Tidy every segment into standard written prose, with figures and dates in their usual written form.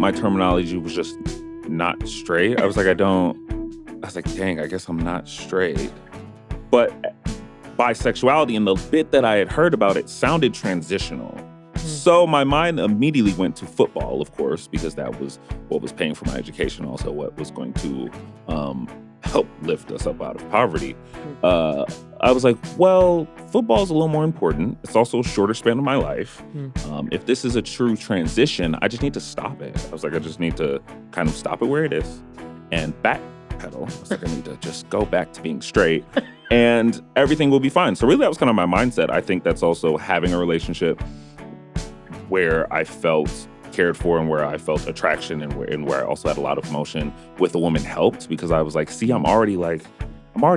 my terminology was just not straight. I was like, dang, I guess I'm not straight. But bisexuality and the bit that I had heard about it sounded transitional. So my mind immediately went to football, of course, because that was what was paying for my education, also what was going to help lift us up out of poverty. I was like, well, football is a little more important. It's also a shorter span of my life. If this is a true transition, I just need to stop it. I was like, I just need to kind of stop it where it is and backpedal. I was like, I need to just go back to being straight and everything will be fine. So really, that was kind of my mindset. I think that's also having a relationship where I felt cared for and where I felt attraction and where I also had a lot of emotion with a woman helped, because I was like, see, I'm already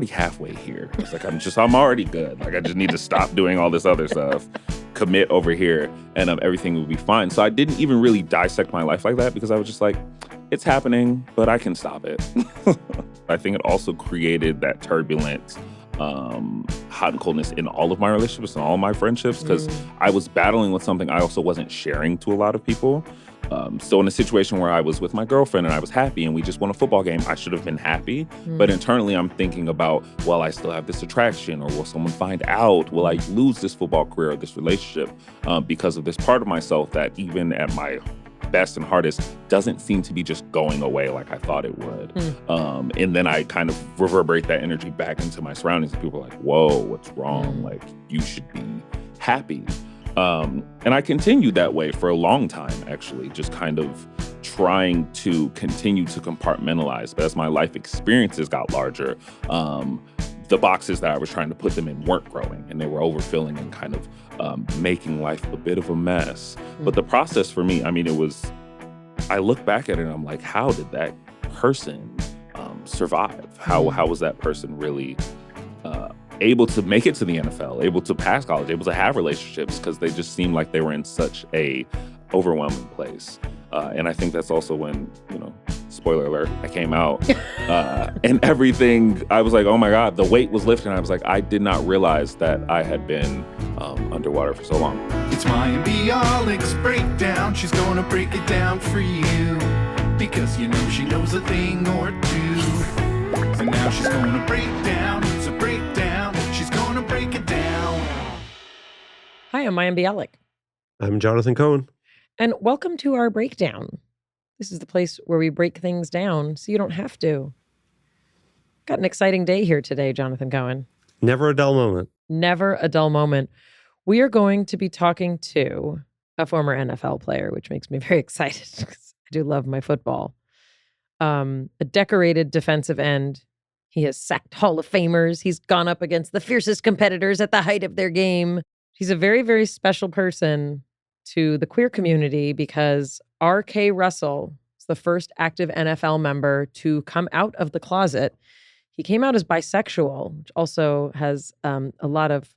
halfway here. It's like, I'm already good. Like, I just need to stop doing all this other stuff, commit over here, and everything will be fine. So I didn't even really dissect my life like that, because I was just like, it's happening, but I can stop it. I think it also created that turbulent hot and coldness in all of my relationships and all of my friendships, because I was battling with something I also wasn't sharing to a lot of people. So in a situation where I was with my girlfriend and I was happy and we just won a football game, I should have been happy. But internally, I'm thinking about, well, I still have this attraction, or will someone find out? Will I lose this football career or this relationship because of this part of myself that even at my best and hardest doesn't seem to be just going away like I thought it would. And then I kind of reverberate that energy back into my surroundings, and people are like, whoa, what's wrong? Like, you should be happy. And I continued that way for a long time, actually, just kind of trying to continue to compartmentalize. But as my life experiences got larger, the boxes that I was trying to put them in weren't growing, and they were overfilling and kind of making life a bit of a mess. But the process for me, I mean, I look back at it and I'm like, how did that person survive? How was that person really able to make it to the NFL, able to pass college, able to have relationships? Because they just seemed like they were in such a overwhelming place. And I think that's also when, spoiler alert, I came out and everything, I was like, oh my God, the weight was lifted. I was like, I did not realize that I had been underwater for so long. It's Mayim Bialik's breakdown. She's gonna break it down for you, because she knows a thing or two. And now she's gonna break down. It's a breakdown. She's gonna break it down. Hi, I'm Mayim Bialik. I'm Jonathan Cohen. And welcome to our breakdown. This is the place where we break things down so you don't have to. Got an exciting day here today, Jonathan Cohen. Never a dull moment. Never a dull moment. We are going to be talking to a former NFL player, which makes me very excited because I do love my football. A decorated defensive end. He has sacked Hall of Famers. He's gone up against the fiercest competitors at the height of their game. He's a very, very special person to the queer community, because R.K. Russell is the first active NFL member to come out of the closet. He came out as bisexual, which also has a lot of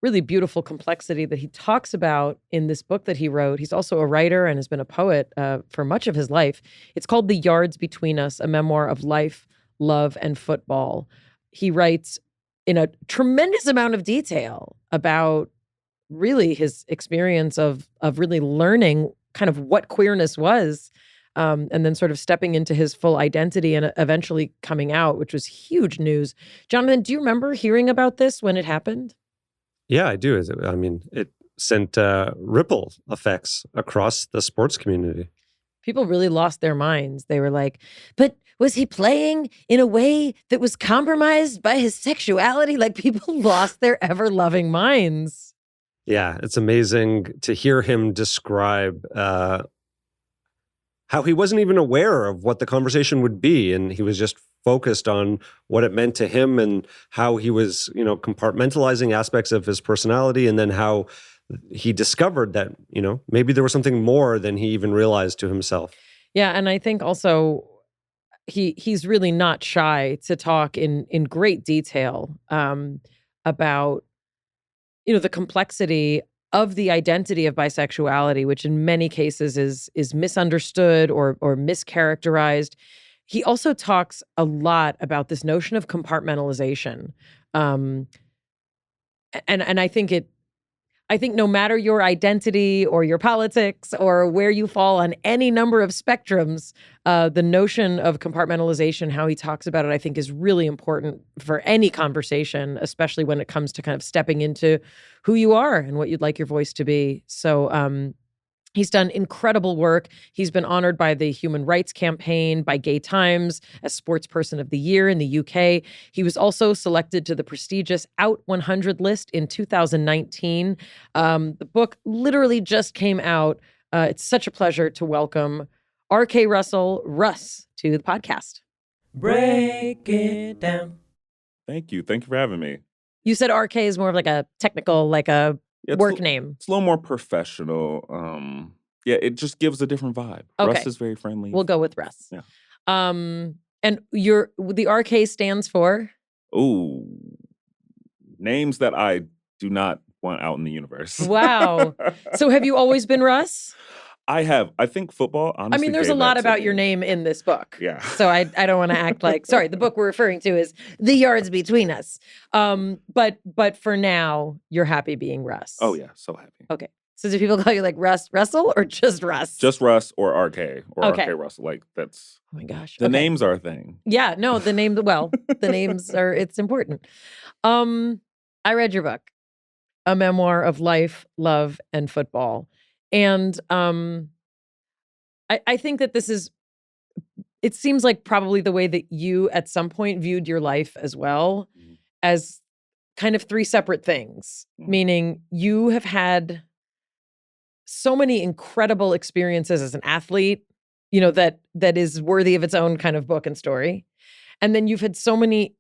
really beautiful complexity that he talks about in this book that he wrote. He's also a writer and has been a poet for much of his life. It's called The Yards Between Us, a memoir of life, love, and football. He writes in a tremendous amount of detail about really his experience of really learning kind of what queerness was, and then sort of stepping into his full identity and eventually coming out, which was huge news. Jonathan, do you remember hearing about this when it happened? Yeah, I do. I mean, it sent ripple effects across the sports community. People really lost their minds. They were like, but was he playing in a way that was compromised by his sexuality? Like, people lost their ever-loving minds. Yeah, it's amazing to hear him describe how he wasn't even aware of what the conversation would be. And he was just focused on what it meant to him and how he was, compartmentalizing aspects of his personality. And then how he discovered that, maybe there was something more than he even realized to himself. Yeah, and I think also he's really not shy to talk in great detail about the complexity of the identity of bisexuality, which in many cases is misunderstood or mischaracterized. He also talks a lot about this notion of compartmentalization. And I think I think no matter your identity or your politics or where you fall on any number of spectrums, the notion of compartmentalization, how he talks about it, I think is really important for any conversation, especially when it comes to kind of stepping into who you are and what you'd like your voice to be. So he's done incredible work. He's been honored by the Human Rights Campaign, by Gay Times as Sports Person of the Year in the UK. He was also selected to the prestigious Out 100 list in 2019. The book literally just came out. It's such a pleasure to welcome R.K. Russell, Russ, to the podcast. Break it down. Thank you. Thank you for having me. You said R.K. is more of like a technical, like a work name. It's a little more professional. Yeah, it just gives a different vibe. Okay. Russ is very friendly. We'll go with Russ. Yeah. And the RK stands for? Ooh, names that I do not want out in the universe. Wow. So have you always been Russ? I have. I think football, honestly. I mean, there's a lot about your name in this book. Yeah. So I don't want to act like, sorry, the book we're referring to is The Yards Between Us. But for now, you're happy being Russ. Oh, yeah. So happy. Okay. So do people call you like Russell or just Russ? Just Russ or RK or Okay. RK Russell. Like that's. Oh my gosh. The Okay. names are a thing. Yeah, no, the names are, it's important. I read your book, A Memoir of Life, Love, and Football. And I think that it seems like probably the way that you at some point viewed your life as well, as kind of three separate things, meaning you have had so many incredible experiences as an athlete, that is worthy of its own kind of book and story. And then you've had so many,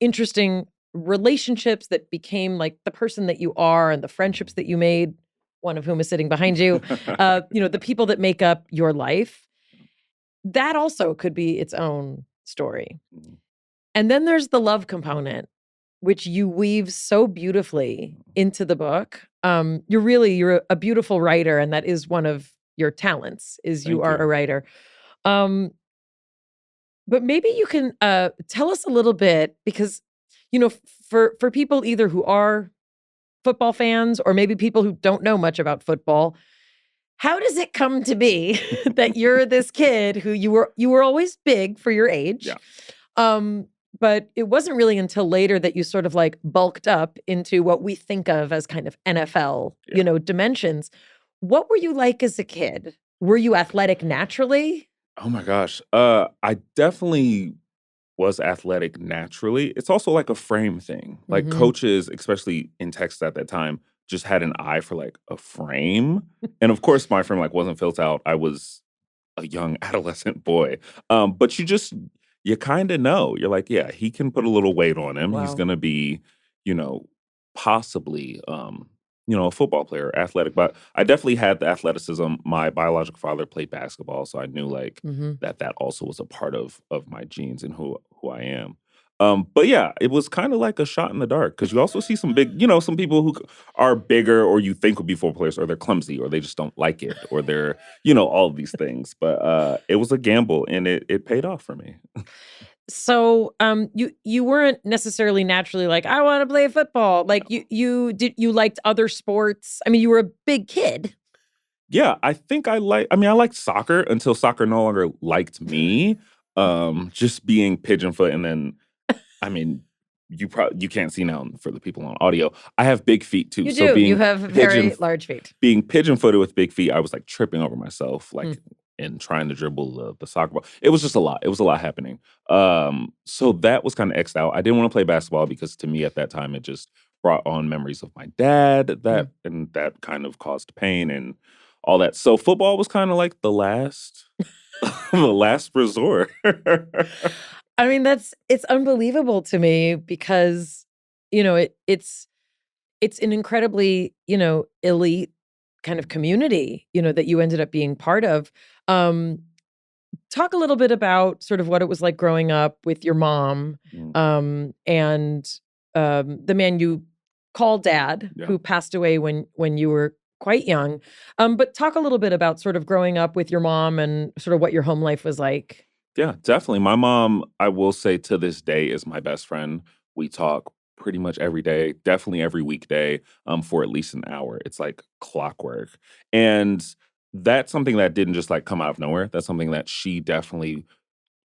interesting relationships that became like the person that you are and the friendships that you made, one of whom is sitting behind you, the people that make up your life. That also could be its own story. And then there's the love component, which you weave so beautifully into the book. You're a beautiful writer, and that is one of your talents, is you are a writer. But maybe you can tell us a little bit, because, for people either who are football fans or maybe people who don't know much about football, how does it come to be that you're this kid who you were always big for your age? Yeah. But it wasn't really until later that you sort of like bulked up into what we think of as kind of NFL, dimensions. What were you like as a kid? Were you athletic naturally? Oh my gosh. I definitely was athletic naturally. It's also like a frame thing. Like coaches, especially in Texas at that time, just had an eye for like a frame. And of course my frame like wasn't filled out. I was a young adolescent boy. But you kind of know. You're like, yeah, he can put a little weight on him. Wow. He's going to be, possibly, a football player, athletic. But I definitely had the athleticism. My biological father played basketball, so I knew like that also was a part of my genes and who I am. But yeah, it was kind of like a shot in the dark, because you also see some big, some people who are bigger or you think would be football players, or they're clumsy, or they just don't like it, or they're, all of these things. But it was a gamble, and it paid off for me. So you weren't necessarily naturally like, I want to play football. Like you liked other sports. I mean, you were a big kid. Yeah, I think I liked soccer until soccer no longer liked me. Just being pigeon-foot, and then, I mean, you can't see now for the people on audio. I have big feet too. You so do. You have very large feet. Being pigeon-footed with big feet, I was like tripping over myself, like and trying to dribble the soccer ball. It was just a lot. It was a lot happening. So that was kind of X'd out. I didn't want to play basketball because to me at that time it just brought on memories of my dad. And that kind of caused pain and all that. So football was kind of like the last resort. I mean, it's unbelievable to me because, it's an incredibly, elite kind of community, that you ended up being part of. Talk a little bit about sort of what it was like growing up with your mom, and the man you call dad, who passed away when you were quite young. But talk a little bit about sort of growing up with your mom and sort of what your home life was like. Yeah, definitely. My mom, I will say to this day, is my best friend. We talk pretty much every day, definitely every weekday, for at least an hour. It's like clockwork. And that's something that didn't just like come out of nowhere. That's something that she definitely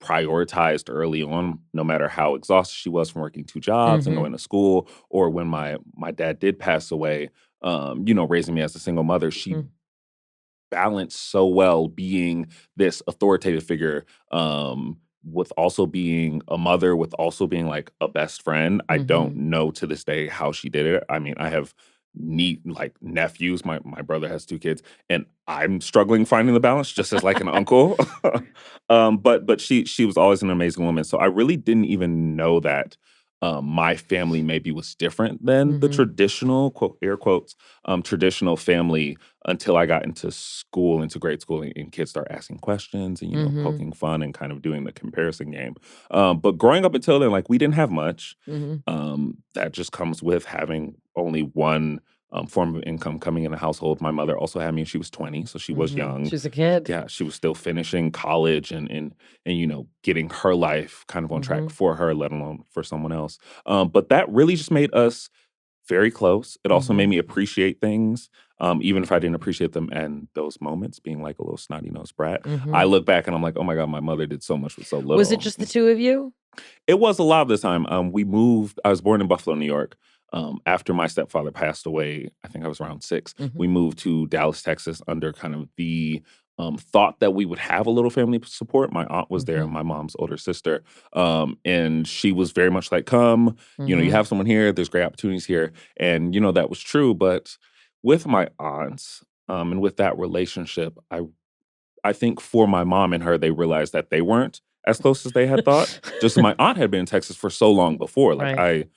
prioritized early on, no matter how exhausted she was from working two jobs and Mhm. going to school, or when my dad did pass away, raising me as a single mother, she Mhm. balanced so well being this authoritative figure, with also being a mother, with also being like a best friend. I don't Mhm. know to this day how she did it. I mean, I have neat like nephews. My brother has two kids, and I'm struggling finding the balance just as like an uncle. But she was always an amazing woman. So I really didn't even know that my family maybe was different than the Mhm. traditional quote air quotes traditional family until I got into school, into grade school, and kids start asking questions and, Mhm. poking fun and kind of doing the comparison game. But growing up until then, like, we didn't have much. Mhm. That just comes with having only one form of income coming in the household. My mother also had me when she was 20, so she was Mhm. young. She's a kid. Yeah, she was still finishing college and getting her life kind of on track Mhm. for her, let alone for someone else. But that really just made us very close. It also made Mhm. me appreciate things, even if I didn't appreciate them in those moments, being like a little snotty-nosed brat. I Mhm. look back and I'm like, "Oh my god, my mother did so much with so Was it little." just the two of you? It was a lot of the time. We moved. I was born in Buffalo, New York. After my stepfather passed away, I think I was around 6. Mhm. We moved to Dallas, Texas, under kind of the thought that we would have a little family support. My aunt was there, Mhm. my mom's older sister, and she was very much like, "Come, you Mhm. have someone here. There's great opportunities here," and that was true. But with my aunts, and with that relationship, I think for my mom and her, they realized that they weren't as close as they had thought. Just my aunt had been in Texas for so long before. Like Right.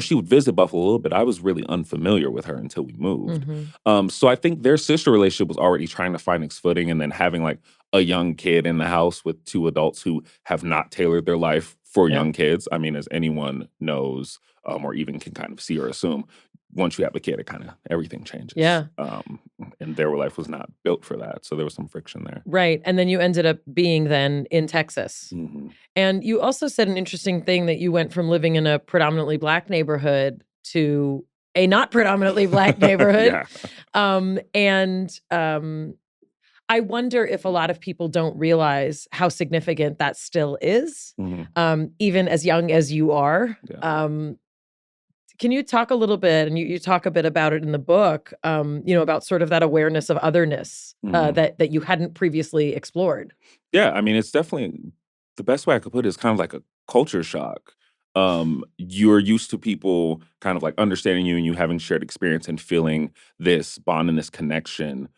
she would visit Buffalo a little bit. I was really unfamiliar with her until we moved. Mhm. So I think their sister relationship was already trying to find its footing, and then having like a young kid in the house with two adults who have not tailored their life for Yeah. young kids. I mean, as anyone knows, or even can kind of see or assume, once you have a kid, it kind of everything changes. Yeah. And their life was not built for that, so there was some friction there. Right. And then you ended up being then in Texas. Hmm. And you also said an interesting thing that you went from living in a predominantly Black neighborhood to a not predominantly Black neighborhood. Yeah. And I wonder if a lot of people don't realize how significant that still is, Hmm. even as young as you are. Yeah. Can you talk a little bit, and you talk a bit about it in the book, about sort of that awareness of otherness Hmm. that you hadn't previously explored? Yeah, I mean, it's definitely the best way I could put it is kind of like a culture shock. You're used to people kind of like understanding you and you having shared experience and feeling this bond and this connection,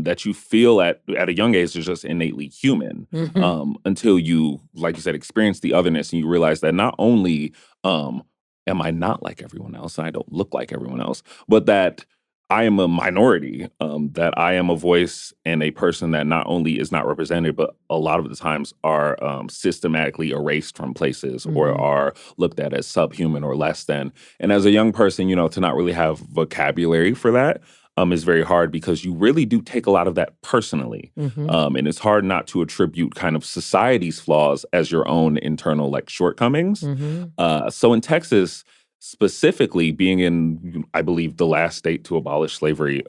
that you feel at a young age is just innately human, Mhm. until you, like you said, experience the otherness and you realize that not only um, am I not like everyone else and I don't look like everyone else, but that I am a minority, that I am a voice and a person that not only is not represented, but a lot of the times are systematically erased from places or Mhm. are looked at as subhuman or less than. And as a young person, to not really have vocabulary for that is very hard because you really do take a lot of that personally. Mhm. And it's hard not to attribute kind of society's flaws as your own internal like shortcomings. Mhm. So in Texas, specifically being in, I believe, the last state to abolish slavery,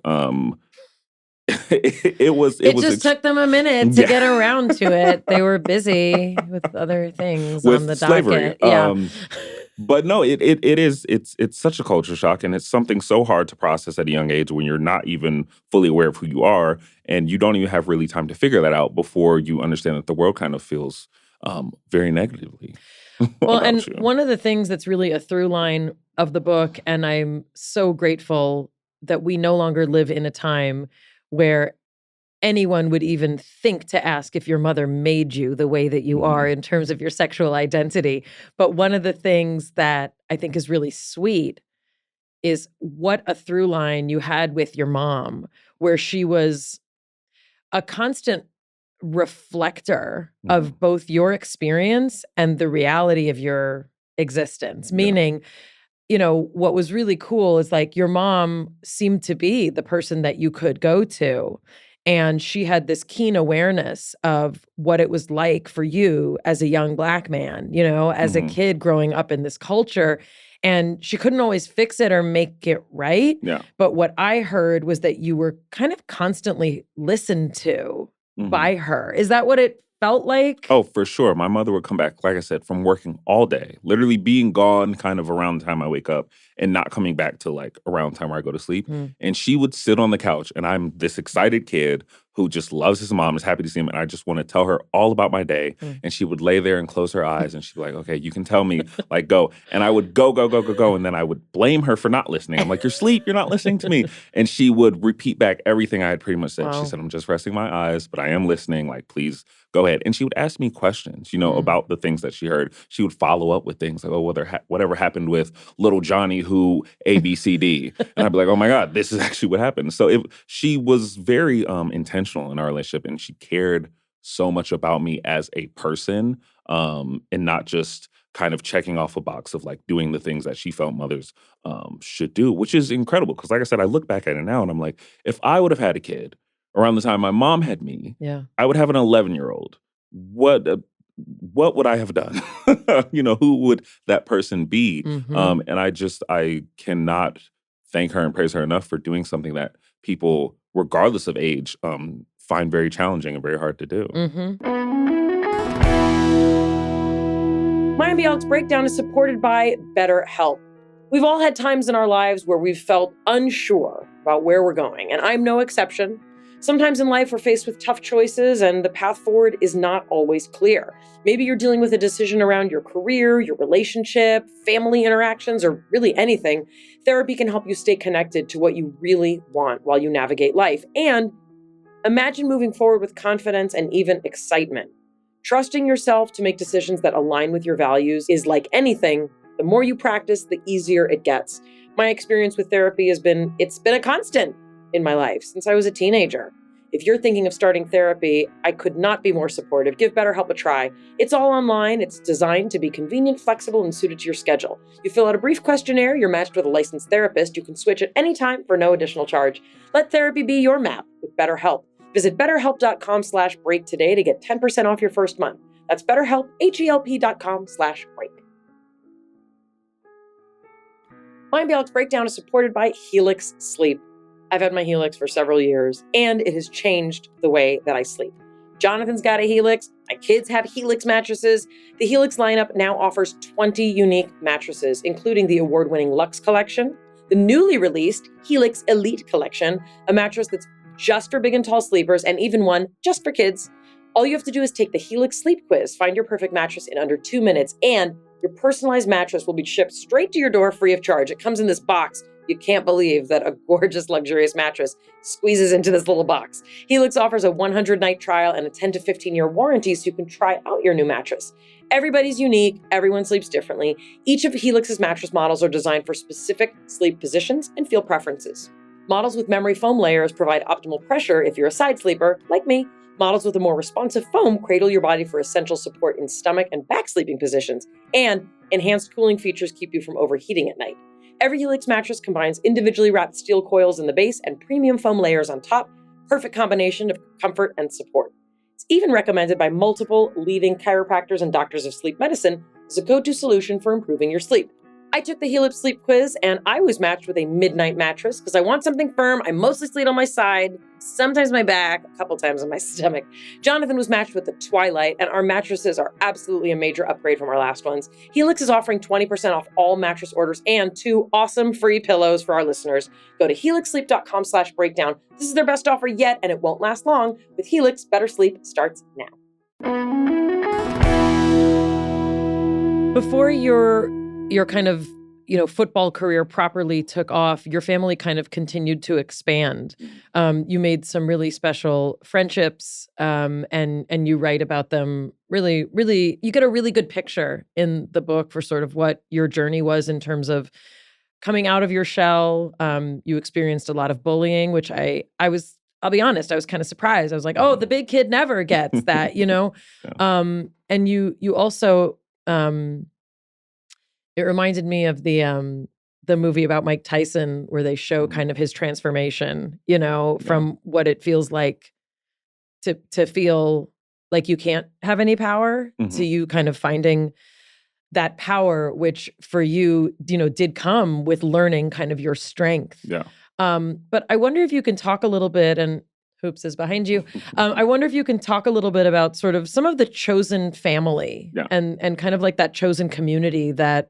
it It was just took them a minute to yeah. get around to it. They were busy with other things on With the slavery. docket. Yeah. But no, it is it's such a culture shock, and it's something so hard to process at a young age when you're not even fully aware of who you are, and you don't even have really time to figure that out before you understand that the world kind of feels very negatively Well, and about you. one of the things that's really a through line of the book, and I'm so grateful that we no longer live in a time where anyone would even think to ask if your mother made you the way that you are Mhm. in terms of your sexual identity. But one of the things that I think is really sweet is what a through line you had with your mom, where she was a constant reflector Mhm. of both your experience and the reality of your existence. Yeah. Meaning, what was really cool is like your mom seemed to be the person that you could go to. And she had this keen awareness of what it was like for you as a young Black man, as a Mhm. kid growing up in this culture. And she couldn't always fix it or make it right. Yeah. But what I heard was that you were kind of constantly listened to by her. Is that what it felt like? Oh, for sure. My mother would come back, like I said, from working all day, literally being gone kind of around the time I wake up and not coming back till like around the time where I go to sleep. And she would sit on the couch, and I'm this excited kid who just loves his mom, is happy to see him, and I just want to tell her all about my day. And she would lay there and close her eyes, and she'd be like, okay, you can tell me, like, go. And I would go, and then I would blame her for not listening. I'm like, you're asleep, you're not listening to me. And she would repeat back everything I had pretty much said. Wow. She said, I'm just resting my eyes, but I am listening, like, please go ahead. And she would ask me questions, you know, about the things that she heard. She would follow up with things like, oh, whatever happened with little Johnny who A, B, C, D. And I'd be like, oh my God, this is actually what happened. So she was very intentional in our relationship, and she cared so much about me as a person, and not just kind of checking off a box of like doing the things that she felt mothers should do, which is incredible. Because like I said, I look back at it now and I'm like, if I would have had a kid around the time my mom had me, I would have an 11-year-old. What would I have done? You know, who would that person be? And I cannot thank her and praise her enough for doing something that people, regardless of age, find very challenging and very hard to do. Mayim Bialik's Breakdown is supported by BetterHelp. We've all had times in our lives where we've felt unsure about where we're going, and I'm no exception. Sometimes in life, we're faced with tough choices, and the path forward is not always clear. Maybe you're dealing with a decision around your career, your relationship, family interactions, or really anything. Therapy can help you stay connected to what you really want while you navigate life. And imagine moving forward with confidence and even excitement. Trusting yourself to make decisions that align with your values is like anything. The more you practice, the easier it gets. My experience with therapy it's been a constant in my life since I was a teenager. If you're thinking of starting therapy, I could not be more supportive. Give BetterHelp a try. It's all online. It's designed to be convenient, flexible, and suited to your schedule. You fill out a brief questionnaire. You're matched with a licensed therapist. You can switch at any time for no additional charge. Let therapy be your map with BetterHelp. Visit BetterHelp.com/break today to get 10% off your first month. That's BetterHelp, HELP.com/break. Mayim Bialik's Breakdown is supported by Helix Sleep. I've had my Helix for several years, and it has changed the way that I sleep. Jonathan's got a Helix. My kids have Helix mattresses. The Helix lineup now offers 20 unique mattresses, including the award-winning Luxe Collection, the newly released Helix Elite Collection, a mattress that's just for big and tall sleepers, and even one just for kids. All you have to do is take the Helix Sleep Quiz, find your perfect mattress in under 2 minutes, and your personalized mattress will be shipped straight to your door free of charge. It comes in this box. You can't believe that a gorgeous, luxurious mattress squeezes into this little box. Helix offers a 100-night trial and a 10 to 15-year warranty so you can try out your new mattress. Everybody's unique. Everyone sleeps differently. Each of Helix's mattress models are designed for specific sleep positions and feel preferences. Models with memory foam layers provide optimal pressure if you're a side sleeper, like me. Models with a more responsive foam cradle your body for essential support in stomach and back sleeping positions. And enhanced cooling features keep you from overheating at night. Every Helix mattress combines individually wrapped steel coils in the base and premium foam layers on top. Perfect combination of comfort and support. It's even recommended by multiple leading chiropractors and doctors of sleep medicine as a go-to solution for improving your sleep. I took the Helix Sleep Quiz, and I was matched with a midnight mattress because I want something firm. I mostly sleep on my side, sometimes my back, a couple times on my stomach. Jonathan was matched with the Twilight, and our mattresses are absolutely a major upgrade from our last ones. Helix is offering 20% off all mattress orders and 2 awesome free pillows for our listeners. Go to helixsleep.com/breakdown. This is their best offer yet, and it won't last long. With Helix, better sleep starts now. Before your kind of, football career properly took off, your family kind of continued to expand. You made some really special friendships, and you write about them really, really, you get a really good picture in the book for sort of what your journey was in terms of coming out of your shell. You experienced a lot of bullying, which I'll be honest, I was kind of surprised. I was like, oh, the big kid never gets that, Yeah. And you also, it reminded me of the movie about Mike Tyson where they show kind of his transformation, from what it feels like to feel like you can't have any power to you kind of finding that power, which for you, did come with learning kind of your strength. Yeah. But I wonder if you can talk a little bit, and Hoops is behind you. I wonder if you can talk a little bit about sort of some of the chosen family and kind of like that chosen community that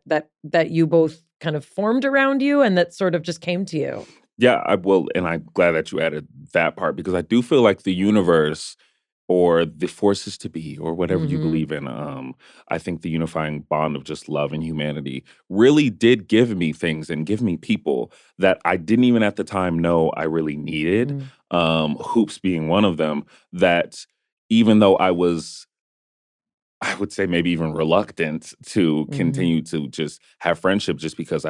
you both kind of formed around you and that sort of just came to you. Yeah, I will. And I'm glad that you added that part because I do feel like the universe or the forces to be or whatever you believe in, I think the unifying bond of just love and humanity really did give me things and give me people that I didn't even at the time know I really needed. Hoops being one of them, that even though I would say maybe even reluctant to continue to just have friendship just because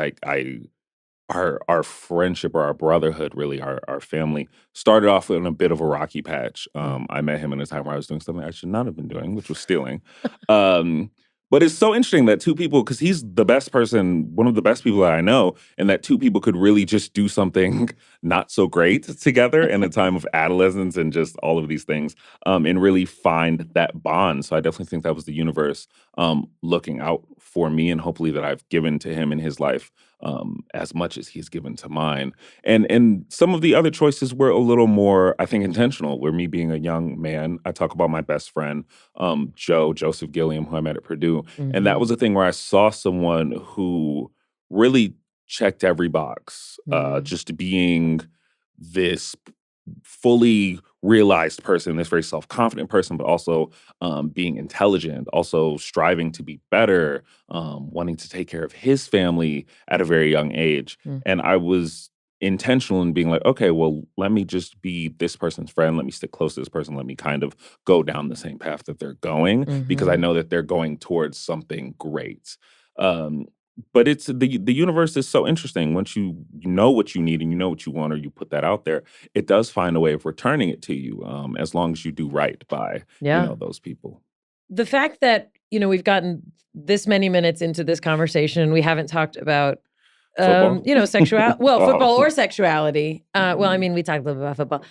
our friendship or our brotherhood, really our family, started off in a bit of a rocky patch. I met him in a time where I was doing something I should not have been doing, which was stealing. But it's so interesting that two people, because he's the best person, one of the best people that I know, and that two people could really just do something not so great together in a time of adolescence and just all of these things, and really find that bond. So I definitely think that was the universe looking out for me, and hopefully that I've given to him in his life as much as he's given to mine. And some of the other choices were a little more, I think, intentional. Where me being a young man, I talk about my best friend, Joseph Gilliam, who I met at Purdue. And that was a thing where I saw someone who really checked every box, just being this fully realized person, this very self-confident person, but also being intelligent, also striving to be better, wanting to take care of his family at a very young age. And I was intentional in being like, okay, well, let me just be this person's friend. Let me stick close to this person. Let me kind of go down the same path that they're going because I know that they're going towards something great. But it's the universe is so interesting. Once you know what you need and you know what you want, or you put that out there, it does find a way of returning it to you, as long as you do right by those people. The fact that we've gotten this many minutes into this conversation, we haven't talked about sexuality. Well, football or sexuality. Well, I mean, we talked a little bit about football.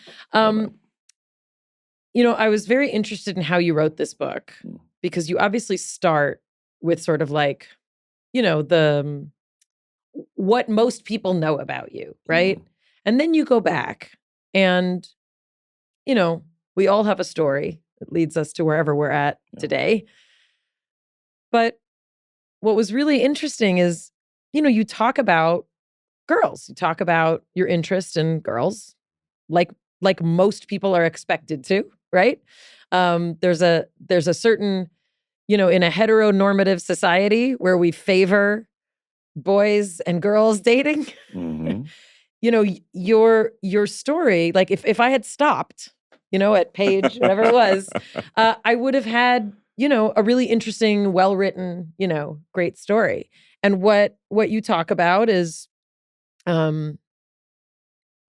I was very interested in how you wrote this book because you obviously start with sort of like, the what most people know about you, right? And then you go back and, we all have a story that leads us to wherever we're at today. But what was really interesting is, you talk about girls. You talk about your interest in girls, like most people are expected to, right? There's a certain, in a heteronormative society where we favor boys and girls dating, your story, like if I had stopped, at page, whatever it was, I would have had, a really interesting, well-written, great story. And what you talk about is all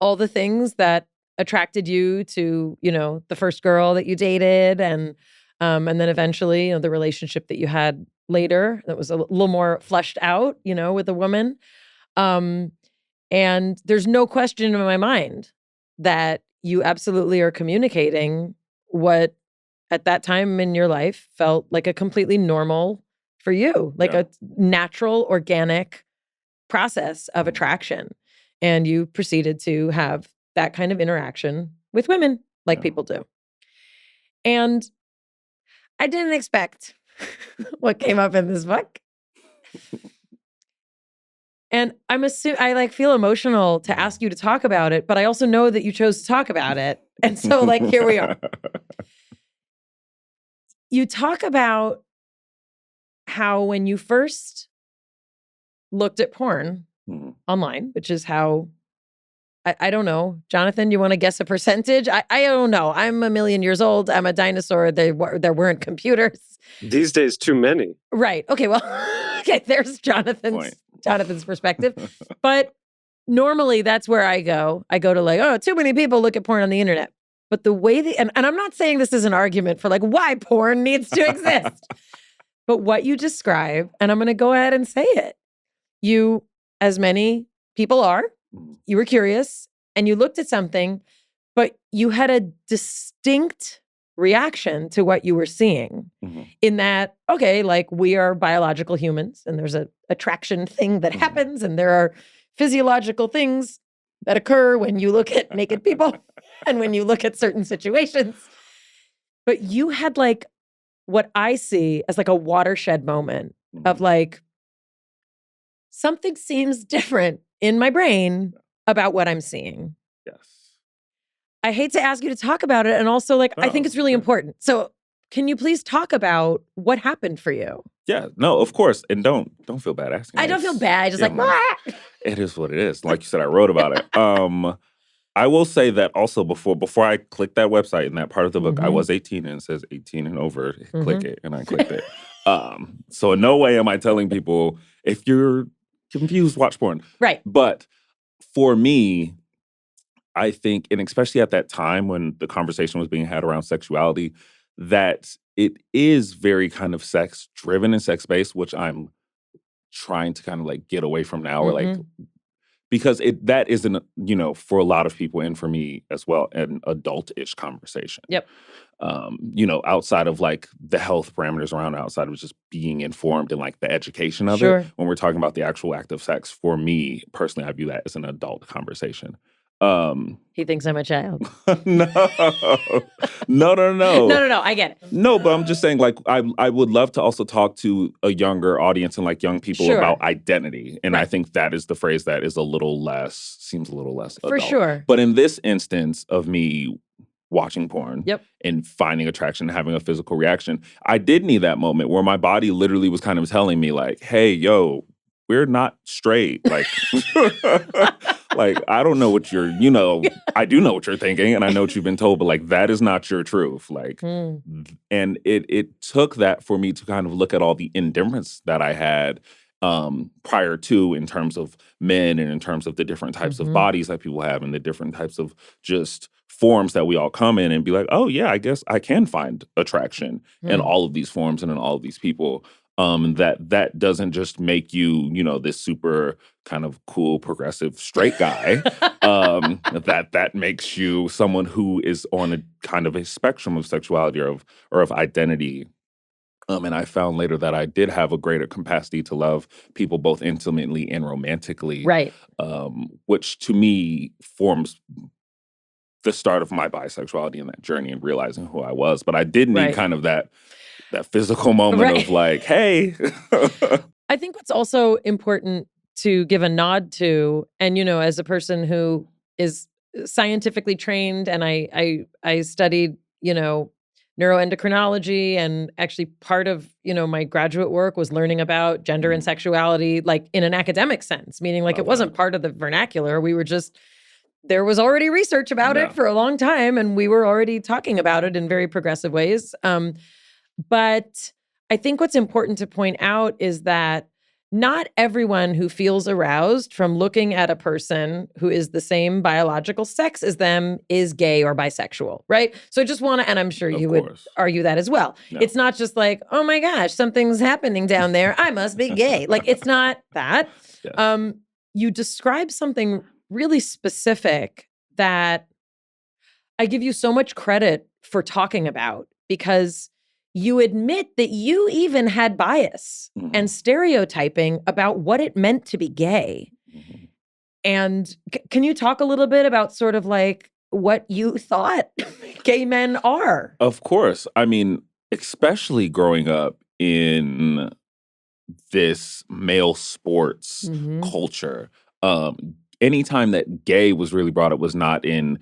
the things that attracted you to, the first girl that you dated and then eventually, the relationship that you had later that was a little more fleshed out, with a woman. And there's no question in my mind that you absolutely are communicating what at that time in your life felt like a completely normal for you, like a natural, organic process of attraction. And you proceeded to have that kind of interaction with women like people do. And I didn't expect what came up in this book. And I feel emotional to ask you to talk about it, but I also know that you chose to talk about it. And so here we are. You talk about how when you first looked at porn online, which is how I don't know. Jonathan, you want to guess a percentage? I don't know. I'm a million years old. I'm a dinosaur. There weren't computers. These days, too many. Right. Okay, well, there's Jonathan's perspective. But normally that's where I go. I go to too many people look at porn on the internet. But the way and I'm not saying this is an argument for why porn needs to exist. But what you describe, and I'm going to go ahead and say it. You, as many people are, you were curious and you looked at something, but you had a distinct reaction to what you were seeing. In that, okay, like we are biological humans and there's a attraction thing that happens and there are physiological things that occur when you look at naked people and when you look at certain situations. But you had like what I see as like a watershed moment of like, something seems different in my brain about what I'm seeing. Yes. I hate to ask you to talk about it. And also like, I think it's really important. So can you please talk about what happened for you? Yeah, no, of course. And don't feel bad asking. I don't feel bad. Just like, ah! It is what it is. Like you said, I wrote about it. I will say that also before I clicked that website in that part of the book, I was 18 and it says 18 and over, click it, and I clicked it. So in no way am I telling people, if you're confused, watch porn. Right. But for me, I think, and especially at that time when the conversation was being had around sexuality, that it is very kind of sex-driven and sex-based, which I'm trying to kind of like get away from now, or like, because that isn't, for a lot of people and for me as well, an adult-ish conversation. Yep. Outside of like the health parameters around it, outside of just being informed and like the education of Sure. it, when we're talking about the actual act of sex, for me personally, I view that as an adult conversation. He thinks I'm a child. No. No, I get it. No, but I'm just saying, like, I would love to also talk to a younger audience and like young people about identity. And I think that is the phrase that is seems a little less adult. For sure. But in this instance of me watching porn and finding attraction and having a physical reaction, I did need that moment where my body literally was kind of telling me like, hey, yo, we're not straight. Like, like, I don't know what you're, I do know what you're thinking and I know what you've been told, but like, that is not your truth. Like, and it took that for me to kind of look at all the indifference that I had prior to, in terms of men and in terms of the different types of bodies that people have and the different types of just forms that we all come in, and be like, oh yeah, I guess I can find attraction in all of these forms and in all of these people. That doesn't just make you, this super kind of cool, progressive, straight guy. That makes you someone who is on a kind of a spectrum of sexuality or of identity. And I found later that I did have a greater capacity to love people both intimately and romantically. Right. Which to me forms the start of my bisexuality and that journey and realizing who I was. But I did need kind of that physical moment of like, hey. I think what's also important to give a nod to, and, as a person who is scientifically trained, and I studied, neuroendocrinology, and actually part of, my graduate work was learning about gender and sexuality, like in an academic sense, meaning like it wasn't part of the vernacular. We were just, there was already research about it for a long time, and we were already talking about it in very progressive ways. But I think what's important to point out is that not everyone who feels aroused from looking at a person who is the same biological sex as them is gay or bisexual, right? So I just want to, and I'm sure you would argue that as well. No. It's not just like, oh my gosh, something's happening down there, I must be gay. Like, it's not that. Yes. You describe something really specific that I give you so much credit for talking about, because you admit that you even had bias and stereotyping about what it meant to be gay. And can you talk a little bit about sort of like what you thought gay men are? Of course. I mean, especially growing up in this male sports culture, anytime that gay was really brought up was not in,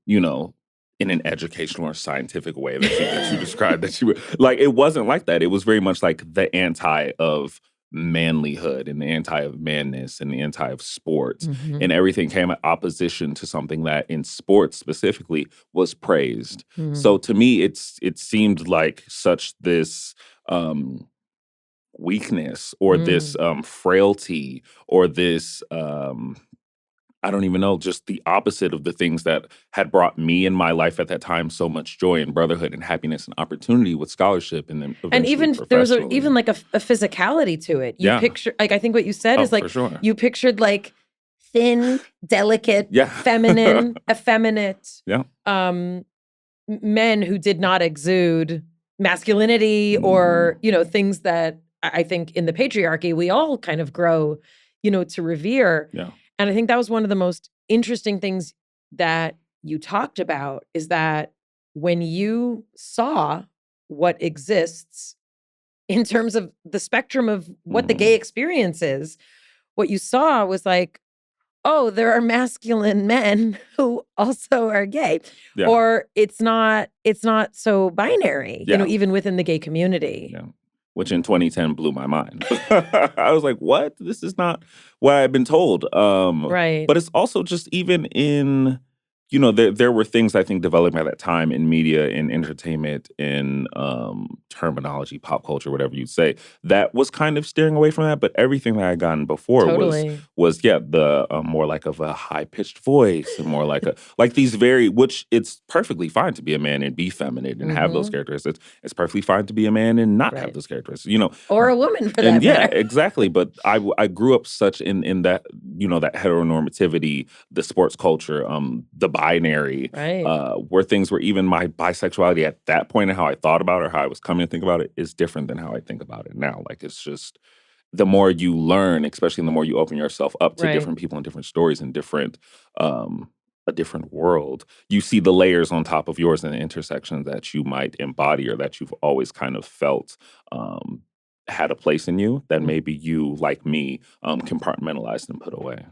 in an educational or scientific way that you described, that you were like, it wasn't like that. It was very much like the anti of manlyhood and the anti of manness and the anti of sports, and everything came in opposition to something that in sports specifically was praised. So to me, it seemed like such this weakness or this frailty or this I don't even know, just the opposite of the things that had brought me in my life at that time so much joy and brotherhood and happiness and opportunity with scholarship, and then even there was even like a physicality to it. You picture, like, I think what you said is like you pictured like thin, delicate, feminine, effeminate, men who did not exude masculinity or, things that I think in the patriarchy, we all kind of grow, to revere. Yeah. And I think that was one of the most interesting things that you talked about, is that when you saw what exists in terms of the spectrum of what the gay experience is, what you saw was like, oh, there are masculine men who also are gay. Yeah. Or it's not so binary, Yeah. even within the gay community. Yeah. Which in 2010 blew my mind. I was like, what? This is not what I've been told. Right. But it's also just even in, there were things I think developing at that time in media, in entertainment, in terminology, pop culture, whatever you'd say, that was kind of steering away from that. But everything that I had gotten before was the more like of a high pitched voice and more like these which it's perfectly fine to be a man and be feminine and have those characteristics. It's perfectly fine to be a man and not have those characteristics, or a woman for that and matter. Yeah, exactly. But I grew up such in that, that heteronormativity, the sports culture, the binary, right. Where things were, even my bisexuality at that point and how I thought about it or how I was coming to think about it is different than how I think about it now. Like, it's just, the more you learn, especially the more you open yourself up to different people and different stories and different, a different world, you see the layers on top of yours and the intersections that you might embody or that you've always kind of felt had a place in you that maybe you, like me, compartmentalized and put away.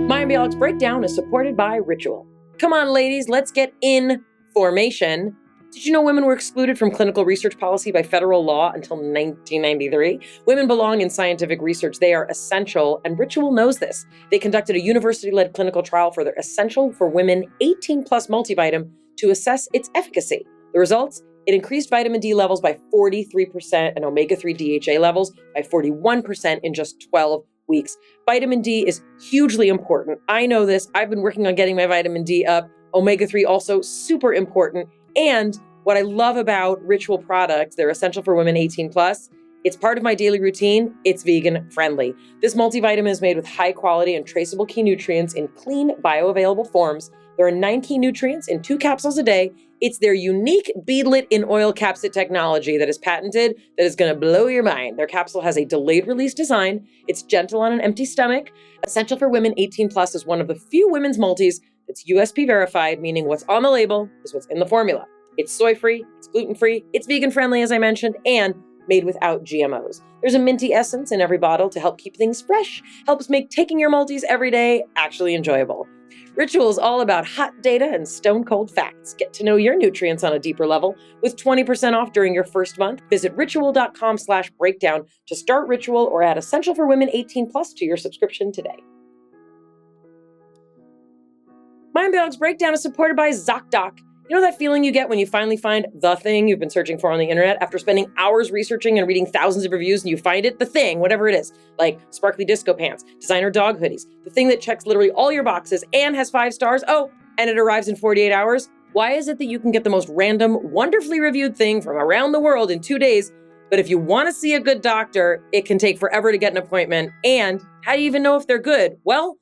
Mayim Bialik's Breakdown is supported by Ritual. Come on, ladies, let's get in formation. Did you know women were excluded from clinical research policy by federal law until 1993? Women belong in scientific research. They are essential, and Ritual knows this. They conducted a university-led clinical trial for their Essential for Women 18-plus multivitamin to assess its efficacy. The results? It increased vitamin D levels by 43% and omega-3 DHA levels by 41% in just 12 weeks. Vitamin D is hugely important. I know this. I've been working on getting my vitamin D up. Omega-3 also super important. And what I love about Ritual products, they're Essential for Women 18+. It's part of my daily routine. It's vegan friendly. This multivitamin is made with high quality and traceable key nutrients in clean, bioavailable forms. There are 9 key nutrients in 2 capsules a day. It's their unique beadlet in oil capsid technology that is patented, that is going to blow your mind. Their capsule has a delayed release design. It's gentle on an empty stomach. Essential for Women 18+ is one of the few women's multis that's USP verified, meaning what's on the label is what's in the formula. It's soy-free, it's gluten-free, it's vegan-friendly, as I mentioned, and made without GMOs. There's a minty essence in every bottle to help keep things fresh, helps make taking your multis every day actually enjoyable. Ritual is all about hot data and stone-cold facts. Get to know your nutrients on a deeper level with 20% off during your first month. Visit ritual.com/breakdown to start Ritual or add Essential for Women 18+ to your subscription today. Mayim Bialik's Breakdown is supported by ZocDoc. You know that feeling you get when you finally find the thing you've been searching for on the internet after spending hours researching and reading thousands of reviews, and you find it, the thing, whatever it is, like sparkly disco pants, designer dog hoodies, the thing that checks literally all your boxes and has 5 stars. Oh, and it arrives in 48 hours. Why is it that you can get the most random, wonderfully reviewed thing from around the world in 2 days, but if you want to see a good doctor, it can take forever to get an appointment? And how do you even know if they're good? Well,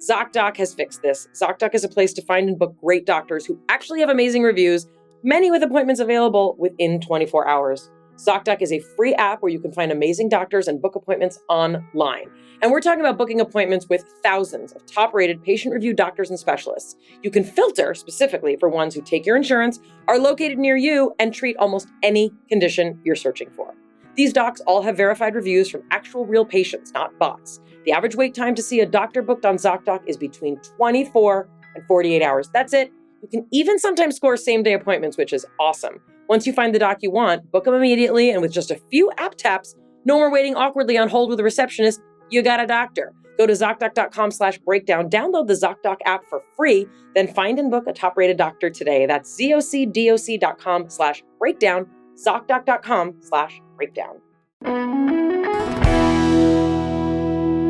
ZocDoc has fixed this. ZocDoc is a place to find and book great doctors who actually have amazing reviews, many with appointments available within 24 hours. ZocDoc is a free app where you can find amazing doctors and book appointments online. And we're talking about booking appointments with thousands of top-rated patient-reviewed doctors and specialists. You can filter specifically for ones who take your insurance, are located near you, and treat almost any condition you're searching for. These docs all have verified reviews from actual real patients, not bots. The average wait time to see a doctor booked on ZocDoc is between 24 and 48 hours. That's it. You can even sometimes score same-day appointments, which is awesome. Once you find the doc you want, book them immediately, and with just a few app taps, no more waiting awkwardly on hold with a receptionist, you got a doctor. Go to ZocDoc.com/breakdown, download the ZocDoc app for free, then find and book a top-rated doctor today. That's ZocDoc.com/breakdown, ZocDoc.com/breakdown.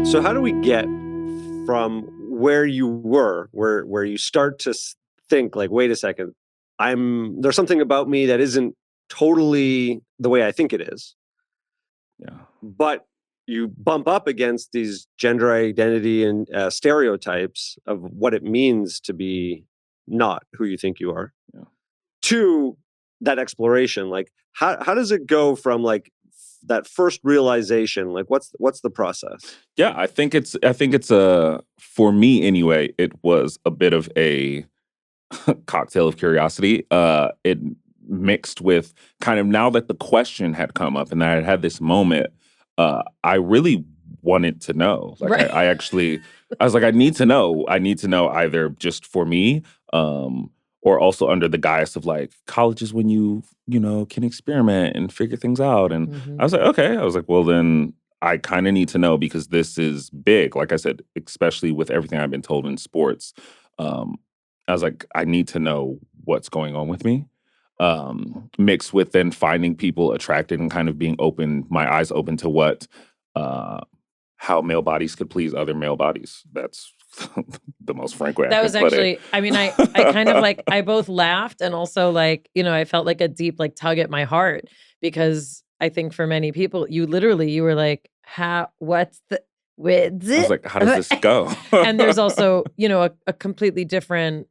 So how do we get from where you were, where you start to think like, wait a second, there's something about me that isn't totally the way I think it is. Yeah. But you bump up against these gender identity and stereotypes of what it means to be not who you think you are, to that exploration. Like, how does it go from like that first realization? Like, what's the process? Yeah, I think it's for me anyway, it was a bit of a cocktail of curiosity. It mixed with kind of, now that the question had come up and I had had this moment, I really wanted to know. Like, Right. I was like, I need to know. I need to know, either just for me, or also under the guise of like, college is when you can experiment and figure things out. And I was like, okay. I was like, well, then I kind of need to know, because this is big. Like I said, especially with everything I've been told in sports. I was like, I need to know what's going on with me. Mixed with then finding people attracted and kind of being open, my eyes open to what, how male bodies could please other male bodies. That's the most frank way That I was can put actually, it. I mean, I kind of like, I both laughed and also like, I felt like a deep like tug at my heart, because I think for many people, you were like, what's the, with I was like, how does this go? And there's also, a completely different,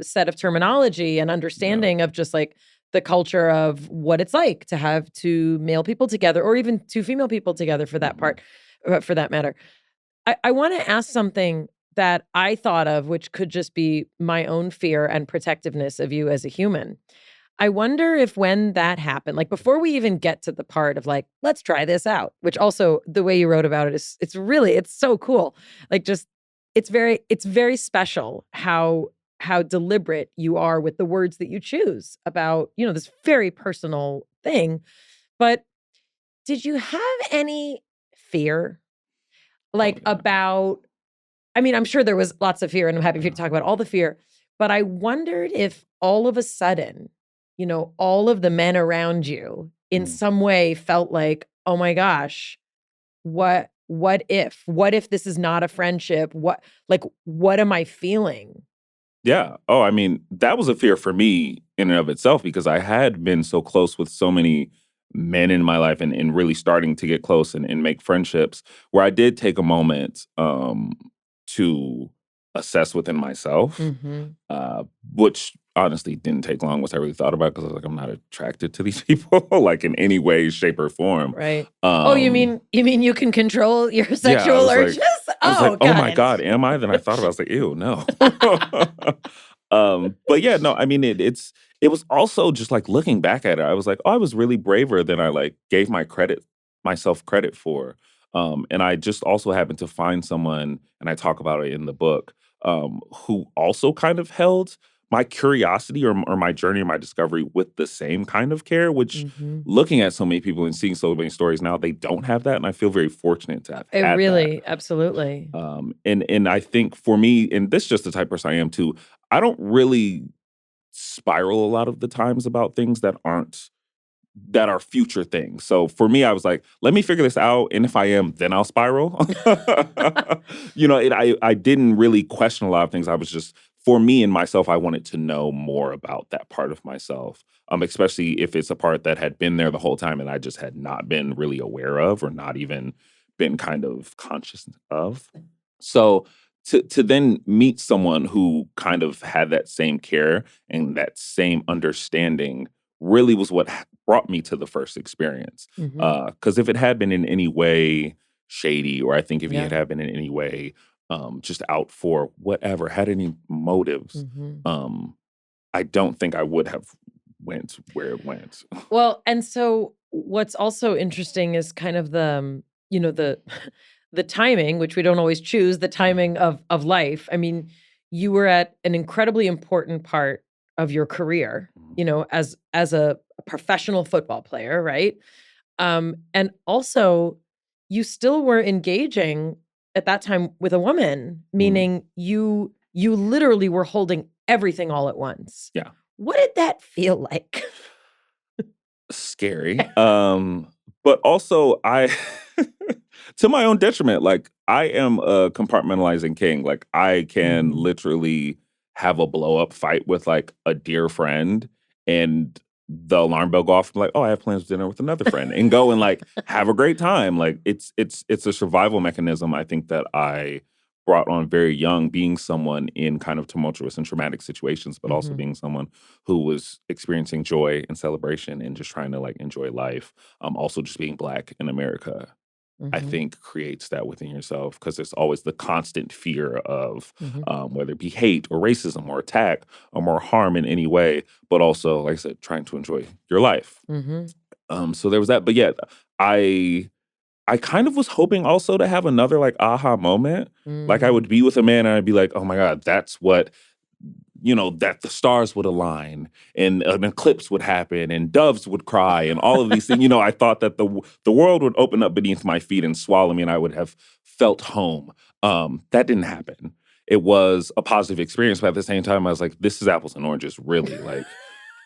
set of terminology and understanding of just like the culture of what it's like to have two male people together, or even two female people together for that part, for that matter. I want to ask something that I thought of, which could just be my own fear and protectiveness of you as a human. I wonder if when that happened, like before we even get to the part of like, let's try this out, which also the way you wrote about it is, it's so cool. Like just, it's very special how deliberate you are with the words that you choose about, this very personal thing. But did you have any fear? Like about, I mean, I'm sure there was lots of fear, and I'm happy for you to talk about all the fear, but I wondered if all of a sudden, all of the men around you in some way felt like, oh my gosh, what if this is not a friendship? What am I feeling? Yeah. Oh, I mean, that was a fear for me in and of itself, because I had been so close with so many men in my life, and really starting to get close and make friendships, where I did take a moment to assess within myself, which honestly didn't take long once I really thought about it, because I was like, I'm not attracted to these people like in any way, shape, or form. Right. Oh, you mean you can control your sexual urges? I was like, oh my God, am I? Then I thought about it, I was like, ew, no. But yeah, no, I mean, it was also just like looking back at it, I was like, oh, I was really braver than I like gave myself credit for. And I just also happened to find someone, and I talk about it in the book, who also kind of held my curiosity or my journey or my discovery with the same kind of care, which looking at so many people and seeing so many stories now, they don't have that. And I feel very fortunate to have had that. Absolutely. And I think for me, and this is just the type of person I am too, I don't really spiral a lot of the times about things that are future things. So for me, I was like, let me figure this out. And if I am, then I'll spiral. I didn't really question a lot of things. I was just, for me and myself, I wanted to know more about that part of myself, especially if it's a part that had been there the whole time and I just had not been really aware of, or not even been kind of conscious of. So to then meet someone who kind of had that same care and that same understanding really was what brought me to the first experience. Because if it had been in any way shady, or I think if it had been in any way just out for whatever, had any motives, I don't think I would have went where it went. Well, and so what's also interesting is kind of the the timing, which we don't always choose, the timing of life. I mean, you were at an incredibly important part of your career, as a professional football player, right? And also you still were engaging at that time with a woman, meaning you literally were holding everything all at once. Yeah. What did that feel like? Scary. But also to my own detriment, like I am a compartmentalizing king. Like I can literally have a blow up fight with like a dear friend, and the alarm bell go off, I'm like, oh, I have plans for dinner with another friend, and go and like have a great time. Like it's a survival mechanism I think that I brought on very young, being someone in kind of tumultuous and traumatic situations, but also being someone who was experiencing joy and celebration and just trying to like enjoy life. Also just being Black in America, I think creates that within yourself, because there's always the constant fear of whether it be hate or racism or attack or harm in any way, but also, like I said, trying to enjoy your life. So there was that. But yeah, I kind of was hoping also to have another like aha moment. Like I would be with a man and I'd be like, oh my God, that's what, that the stars would align and an eclipse would happen and doves would cry and all of these things. I thought that the world would open up beneath my feet and swallow me and I would have felt home. That didn't happen. It was a positive experience, but at the same time, I was like, this is apples and oranges, really. Like,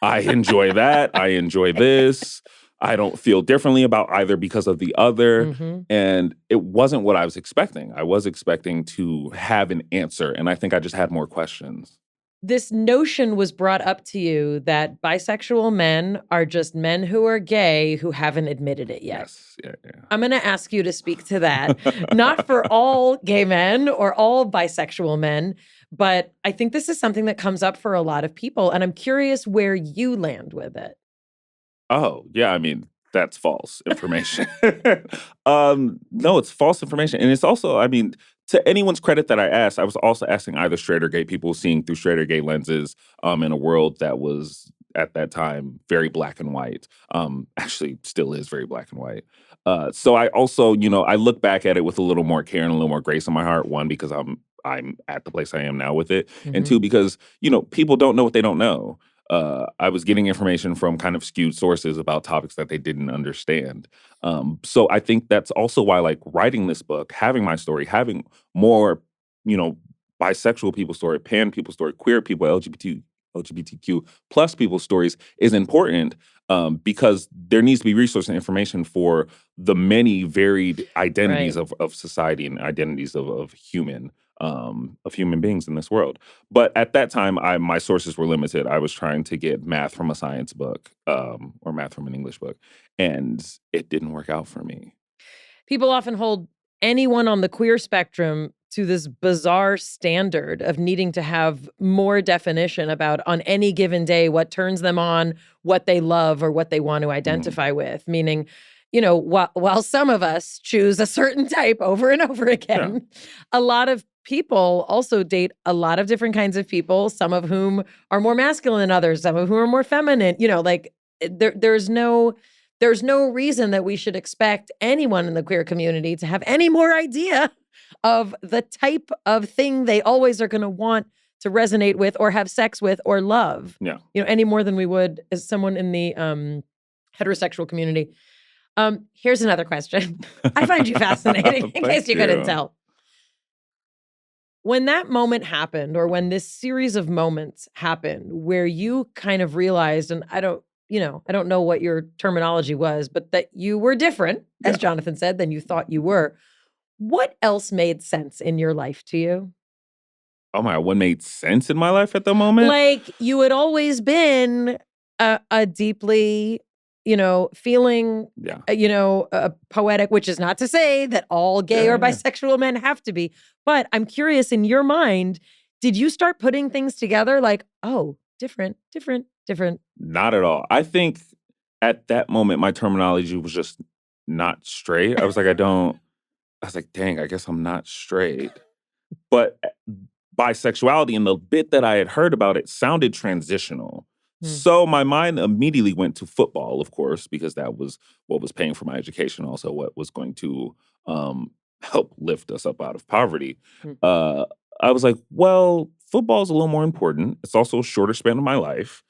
I enjoy that. I enjoy this. I don't feel differently about either because of the other. And it wasn't what I was expecting. I was expecting to have an answer, and I think I just had more questions. This notion was brought up to you that bisexual men are just men who are gay who haven't admitted it yet. Yes. Yeah. I'm going to ask you to speak to that. Not for all gay men or all bisexual men, but I think this is something that comes up for a lot of people, and I'm curious where you land with it. Oh, yeah, I mean, that's false information. No, it's false information. And it's also, I mean, to anyone's credit that I asked, I was also asking either straight or gay people, seeing through straight or gay lenses in a world that was, at that time, very Black and white. Actually, still is very Black and white. So I also, I look back at it with a little more care and a little more grace in my heart. One, because I'm at the place I am now with it. And two, because, people don't know what they don't know. I was getting information from kind of skewed sources about topics that they didn't understand. So I think that's also why, like, writing this book, having my story, having more, bisexual people's story, pan people's story, queer people, LGBTQ plus people's stories is important, because there needs to be resource and information for the many varied identities of society and identities of human beings in this world. But at that time, my sources were limited. I was trying to get math from a science book or math from an English book, and it didn't work out for me. People often hold anyone on the queer spectrum to this bizarre standard of needing to have more definition about, on any given day, what turns them on, what they love, or what they want to identify with. Meaning, while some of us choose a certain type over and over again, a lot of people also date a lot of different kinds of people, some of whom are more masculine than others, some of whom are more feminine. There's no reason that we should expect anyone in the queer community to have any more idea of the type of thing they always are going to want to resonate with or have sex with or love. Yeah. Any more than we would as someone in the heterosexual community. Here's another question. I find you fascinating, in case you couldn't tell. When that moment happened, or when this series of moments happened where you kind of realized, and I don't know what your terminology was, but that you were different, as Jonathan said, than you thought you were, what else made sense in your life to you? Oh my God, what made sense in my life at the moment? Like, you had always been a deeply, feeling, poetic, which is not to say that all gay or bisexual men have to be. But I'm curious, in your mind, did you start putting things together like, oh, different? Not at all. I think at that moment, my terminology was just not straight. I was like, dang, I guess I'm not straight. But bisexuality, and the bit that I had heard about it, sounded transitional. So my mind immediately went to football, of course, because that was what was paying for my education, also what was going to help lift us up out of poverty. I was like, well, football is a little more important. It's also a shorter span of my life.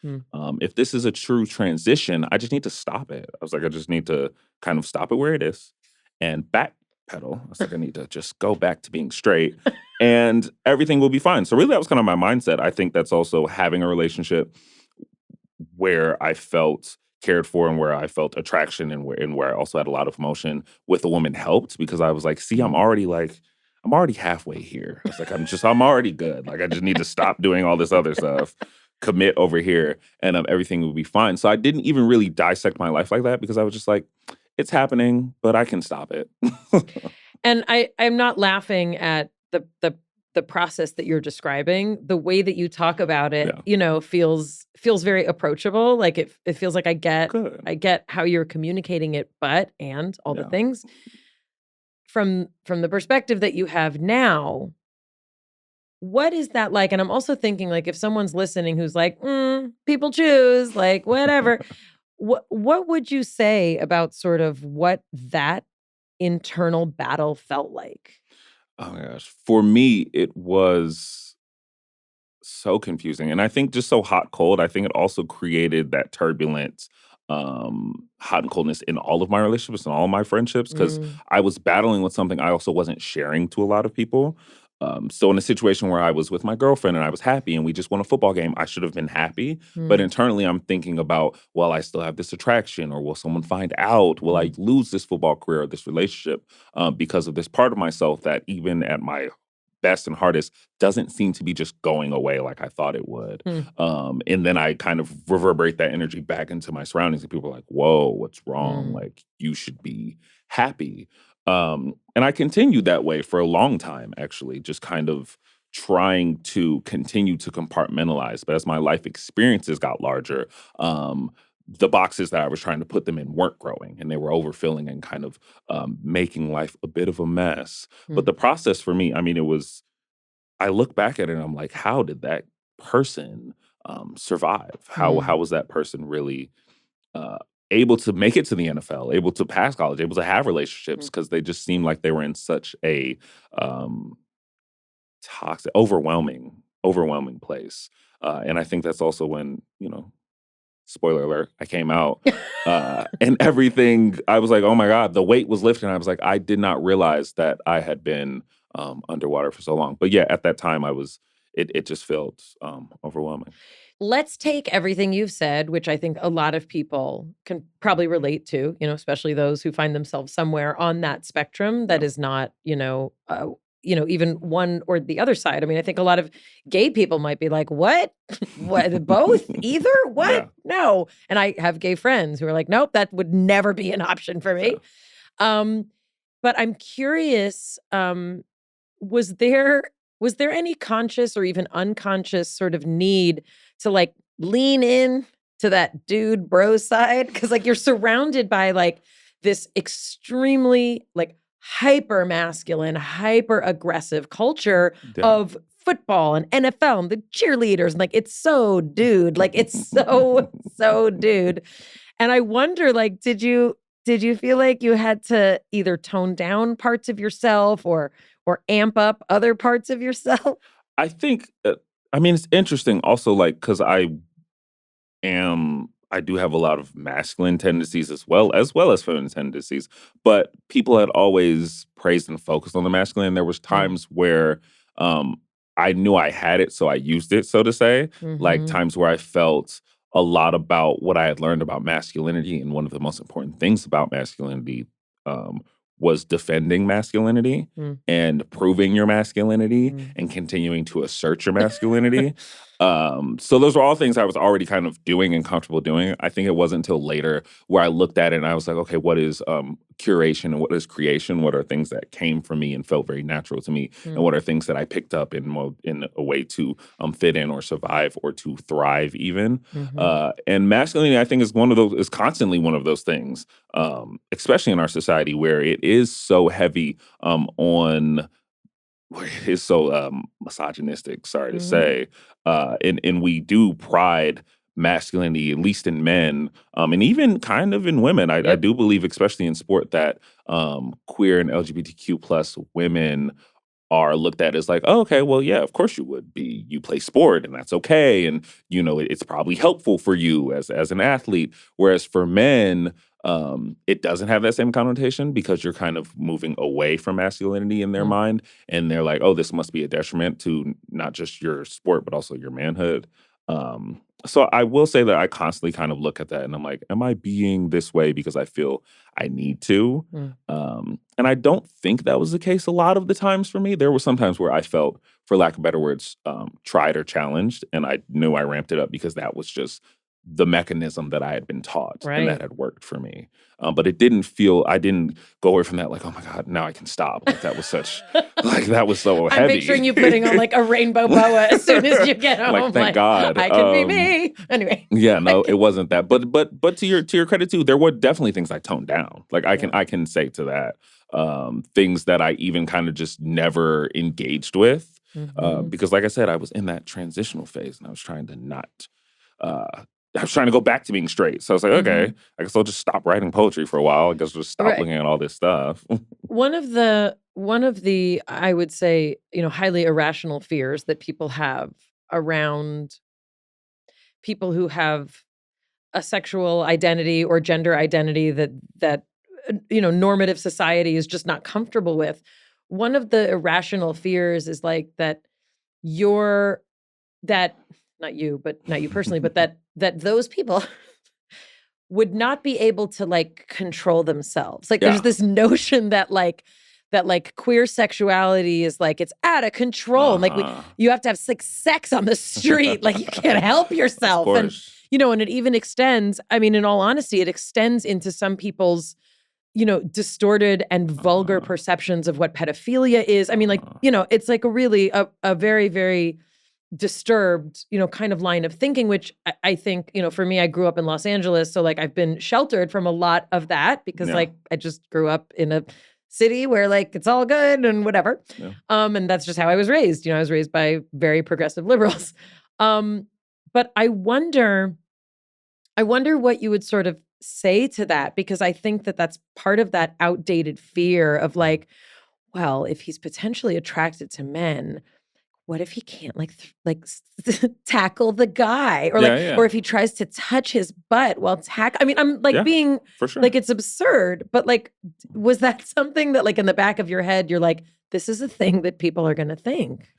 If this is a true transition, I just need to stop it. I was like, I just need to kind of stop it where it is and backpedal. I was like, I need to just go back to being straight and everything will be fine. So really, that was kind of my mindset. I think that's also having a relationship where I felt cared for and where I felt attraction and where I also had a lot of emotion with a woman helped, because I was like, see, I'm already halfway here. I was like, I'm already good. Like, I just need to stop doing all this other stuff commit over here and everything will be fine. So I didn't even really dissect my life like that because I was just like, it's happening, but I can stop it. And I'm not laughing at the process that you're describing. The way that you talk about it, feels very approachable. Like it feels like I get how you're communicating it, and all the things. From the perspective that you have now, what is that like? And I'm also thinking, like, if someone's listening who's like, people choose, like, whatever, what would you say about sort of what that internal battle felt like? Oh my gosh. For me, it was so confusing. And I think just so hot, cold, I think it also created that turbulent hot and coldness in all of my relationships and all of my friendships because I was battling with something I also wasn't sharing to a lot of people. So in a situation where I was with my girlfriend and I was happy and we just won a football game, I should have been happy. But internally, I'm thinking about, well, I still have this attraction, or will someone find out? Will I lose this football career or this relationship because of this part of myself that even at my best and hardest doesn't seem to be just going away like I thought it would. And then I kind of reverberate that energy back into my surroundings and people are like, whoa, what's wrong? Like, you should be happy. And I continued that way for a long time, actually, just kind of trying to continue to compartmentalize. But as my life experiences got larger, the boxes that I was trying to put them in weren't growing, and they were overfilling and kind of making life a bit of a mess. But the process for me, I mean, I look back at it and I'm like, how did that person survive? How was that person really able to make it to the NFL, able to pass college, able to have relationships? Because they just seemed like they were in such a toxic, overwhelming place. And I think that's also when, spoiler alert, I came out and everything, I was like, oh my God, the weight was lifted. I was like, I did not realize that I had been underwater for so long. But yeah, at that time it just felt overwhelming. Let's take everything you've said, which I think a lot of people can probably relate to, especially those who find themselves somewhere on that spectrum that is not, even one or the other side. I mean, I think a lot of gay people might be like, what? What? Both? Either? What? Yeah. No. And I have gay friends who are like, nope, that would never be an option for me. Yeah. But I'm curious, was there any conscious or even unconscious sort of need to like lean in to that dude bro side? Because like you're surrounded by like this extremely like hyper masculine, hyper aggressive culture of football and NFL and the cheerleaders. And like, it's so dude, like it's so dude. And I wonder, like, did you feel like you had to either tone down parts of yourself or amp up other parts of yourself? I think, it's interesting also, like, because I do have a lot of masculine tendencies as well as feminine tendencies, but people had always praised and focused on the masculine. There was times where I knew I had it, so I used it, so to say, like times where I felt a lot about what I had learned about masculinity. And one of the most important things about masculinity was defending masculinity and proving your masculinity and continuing to assert your masculinity. So those were all things I was already kind of doing and comfortable doing. I think it wasn't until later where I looked at it and I was like, okay, what is curation and what is creation? What are things that came from me and felt very natural to me? And what are things that I picked up in a way to fit in or survive or to thrive even? And masculinity, I think, is constantly one of those things, especially in our society where it is so heavy on... It's so misogynistic, sorry to say. And we do pride masculinity, at least in men, and even kind of in women. I do believe, especially in sport, that queer and LGBTQ plus women are looked at as like, oh, okay, well, yeah, of course you would be. You play sport and that's okay. And, it's probably helpful for you as an athlete. Whereas for men, it doesn't have that same connotation because you're kind of moving away from masculinity in their mind. And they're like, oh, this must be a detriment to not just your sport, but also your manhood. So I will say that I constantly kind of look at that and I'm like, am I being this way because I feel I need to? And I don't think that was the case a lot of the times for me. There were some times where I felt for lack of better words, tried or challenged. And I knew I ramped it up because that was just the mechanism that I had been taught and that had worked for me. But it didn't feel, I didn't go away from that like, oh my God, now I can stop. Like that was such, like that was so heavy. I'm picturing you putting on like a rainbow boa as soon as you get home. Like, thank God. I can be me. Anyway. Yeah, no, it wasn't that. But to your credit too, there were definitely things I toned down. Like I can say to that. Things that I even kind of just never engaged with. Because like I said, I was in that transitional phase and I was trying to not I was trying to go back to being straight. So I was like, okay, I guess I'll just stop writing poetry for a while. I guess I'll just stop looking at all this stuff. One of the I would say, highly irrational fears that people have around people who have a sexual identity or gender identity that normative society is just not comfortable with. One of the irrational fears is like not you personally, but that those people would not be able to like control themselves. Like there's this notion that queer sexuality is like it's out of control. Like you have to have sex on the street. Like you can't help yourself. And and it even extends, I mean, in all honesty, it extends into some people's distorted and vulgar perceptions of what pedophilia is. I mean, like, it's like a very, very disturbed, kind of line of thinking, which I think, for me, I grew up in Los Angeles. So like I've been sheltered from a lot of that because like I just grew up in a city where like it's all good and whatever. Yeah. And that's just how I was raised. I was raised by very progressive liberals. But I wonder what you would sort of say to that, because I think that that's part of that outdated fear of like, well, if he's potentially attracted to men, what if he can't tackle the guy or or if he tries to touch his butt while I mean, I'm like being for sure. Like it's absurd, but like, was that something that like in the back of your head, you're like, this is a thing that people are going to think?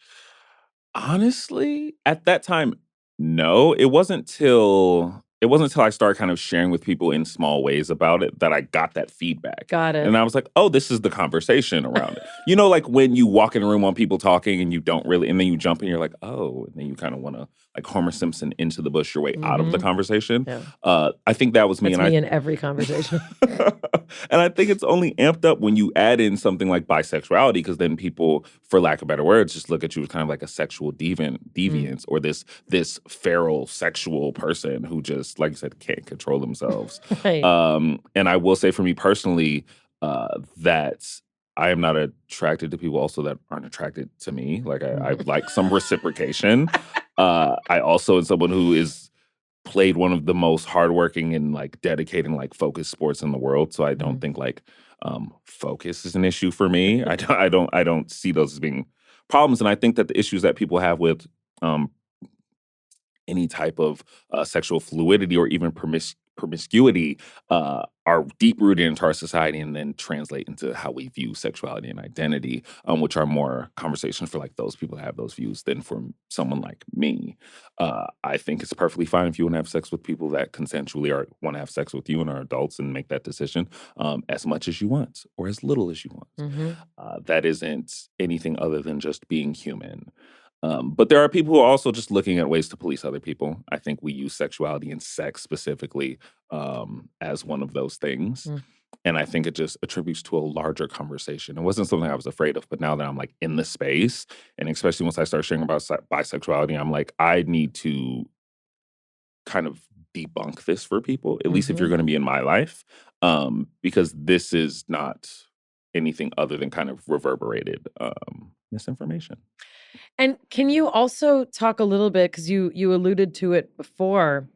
Honestly, at that time, no, it wasn't till I started kind of sharing with people in small ways about it that I got that feedback. Got it. And I was like, oh, this is the conversation around it. Like when you walk in a room on people talking and you don't really, and then you jump in, you're like, oh, and then you kind of want to like Homer Simpson into the bush your way out of the conversation. Yeah. I think that was me. That's me in every conversation. And I think it's only amped up when you add in something like bisexuality, because then people, for lack of better words, just look at you as kind of like a sexual deviance or this feral sexual person who just, like you said, can't control themselves. Right. And I will say for me personally, that I am not attracted to people also that aren't attracted to me. Like I like some reciprocation. I also am someone who is played one of the most hardworking and like dedicating like focused sports in the world. So I don't think like focus is an issue for me. I don't see those as being problems. And I think that the issues that people have with any type of sexual fluidity or even promiscuity are deep-rooted into our society and then translate into how we view sexuality and identity, which are more conversations for like those people that have those views than for someone like me. I think it's perfectly fine if you want to have sex with people that consensually or want to have sex with you and are adults and make that decision as much as you want or as little as you want. That isn't anything other than just being human. But there are people who are also just looking at ways to police other people. I think we use sexuality and sex specifically as one of those things. And I think it just attributes to a larger conversation. It wasn't something I was afraid of, but now that I'm like in the space, and especially once I start sharing about bisexuality, I'm like, I need to kind of debunk this for people, at least if you're going to be in my life, because this is not anything other than kind of reverberated misinformation. And can you also talk a little bit, because you alluded to it before,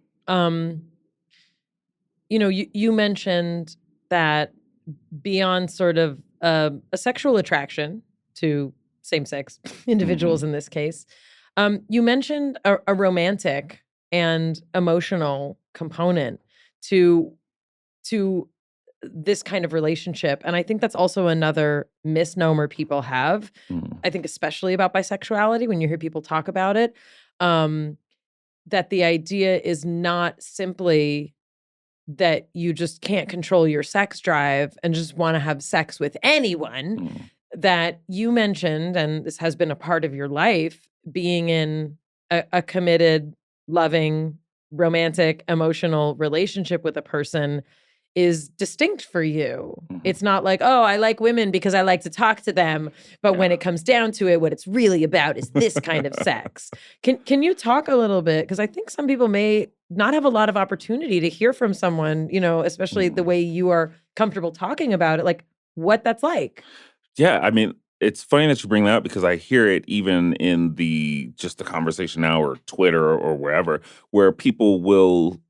you mentioned that beyond sort of a sexual attraction to same-sex individuals in this case, you mentioned a romantic and emotional component to this kind of relationship. And I think that's also another misnomer people have, I think especially about bisexuality, when you hear people talk about it, that the idea is not simply that you just can't control your sex drive and just want to have sex with anyone. that you mentioned, and this has been a part of your life, being in a committed, loving, romantic, emotional relationship with a person is distinct for you. It's not like, oh, I like women because I like to talk to them. But when it comes down to it, what it's really about is this kind of sex. Can you talk a little bit? Because I think some people may not have a lot of opportunity to hear from someone, especially the way you are comfortable talking about it, like what that's like. Yeah, I mean, it's funny that you bring that up because I hear it even in the conversation now or Twitter or wherever, where people will,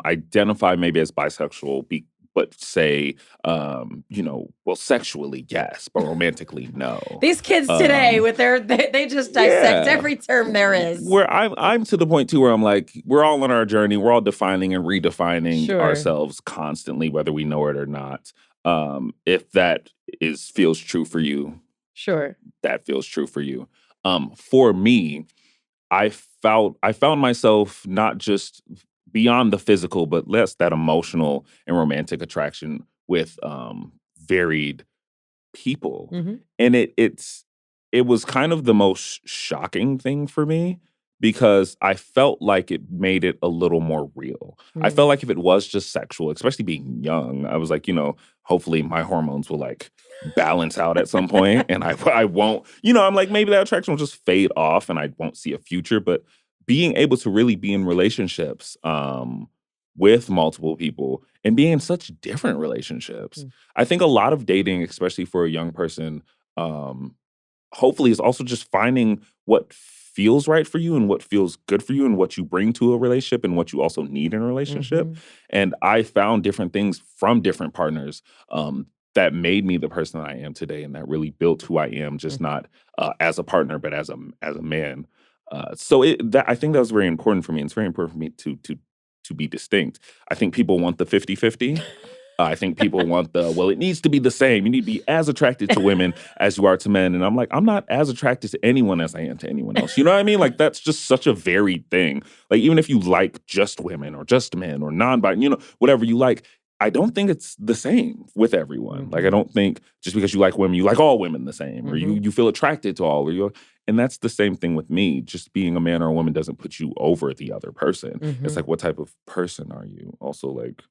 identify maybe as bisexual, but say, well, sexually, yes, but romantically, no. These kids today with they just dissect every term there is. Where I'm to the point too where I'm like, we're all on our journey, we're all defining and redefining ourselves constantly, whether we know it or not. If that feels true for you, that feels true for you. For me, I found myself not just beyond the physical, but less that emotional and romantic attraction with varied people, and it was kind of the most shocking thing for me because I felt like it made it a little more real. I felt like if it was just sexual, especially being young, I was like, hopefully my hormones will like balance out at some point and I won't, I'm like, maybe that attraction will just fade off and I won't see a future. But being able to really be in relationships with multiple people and being in such different relationships, I think a lot of dating, especially for a young person, hopefully is also just finding what feels right for you and what feels good for you and what you bring to a relationship and what you also need in a relationship. And I found different things from different partners that made me the person that I am today and that really built who I am, just not as a partner, but as a man. So I think that was very important for me. And it's very important for me to be distinct. I think people want the 50-50. I think people want it needs to be the same. You need to be as attracted to women as you are to men. And I'm like, I'm not as attracted to anyone as I am to anyone else. You know what I mean? Like, that's just such a varied thing. Like, even if you like just women or just men or non-binary, whatever you like, I don't think it's the same with everyone. Like, I don't think just because you like women, you like all women the same, or you feel attracted to all, and that's the same thing with me. Just being a man or a woman doesn't put you over the other person. It's like, what type of person are you? Also, like,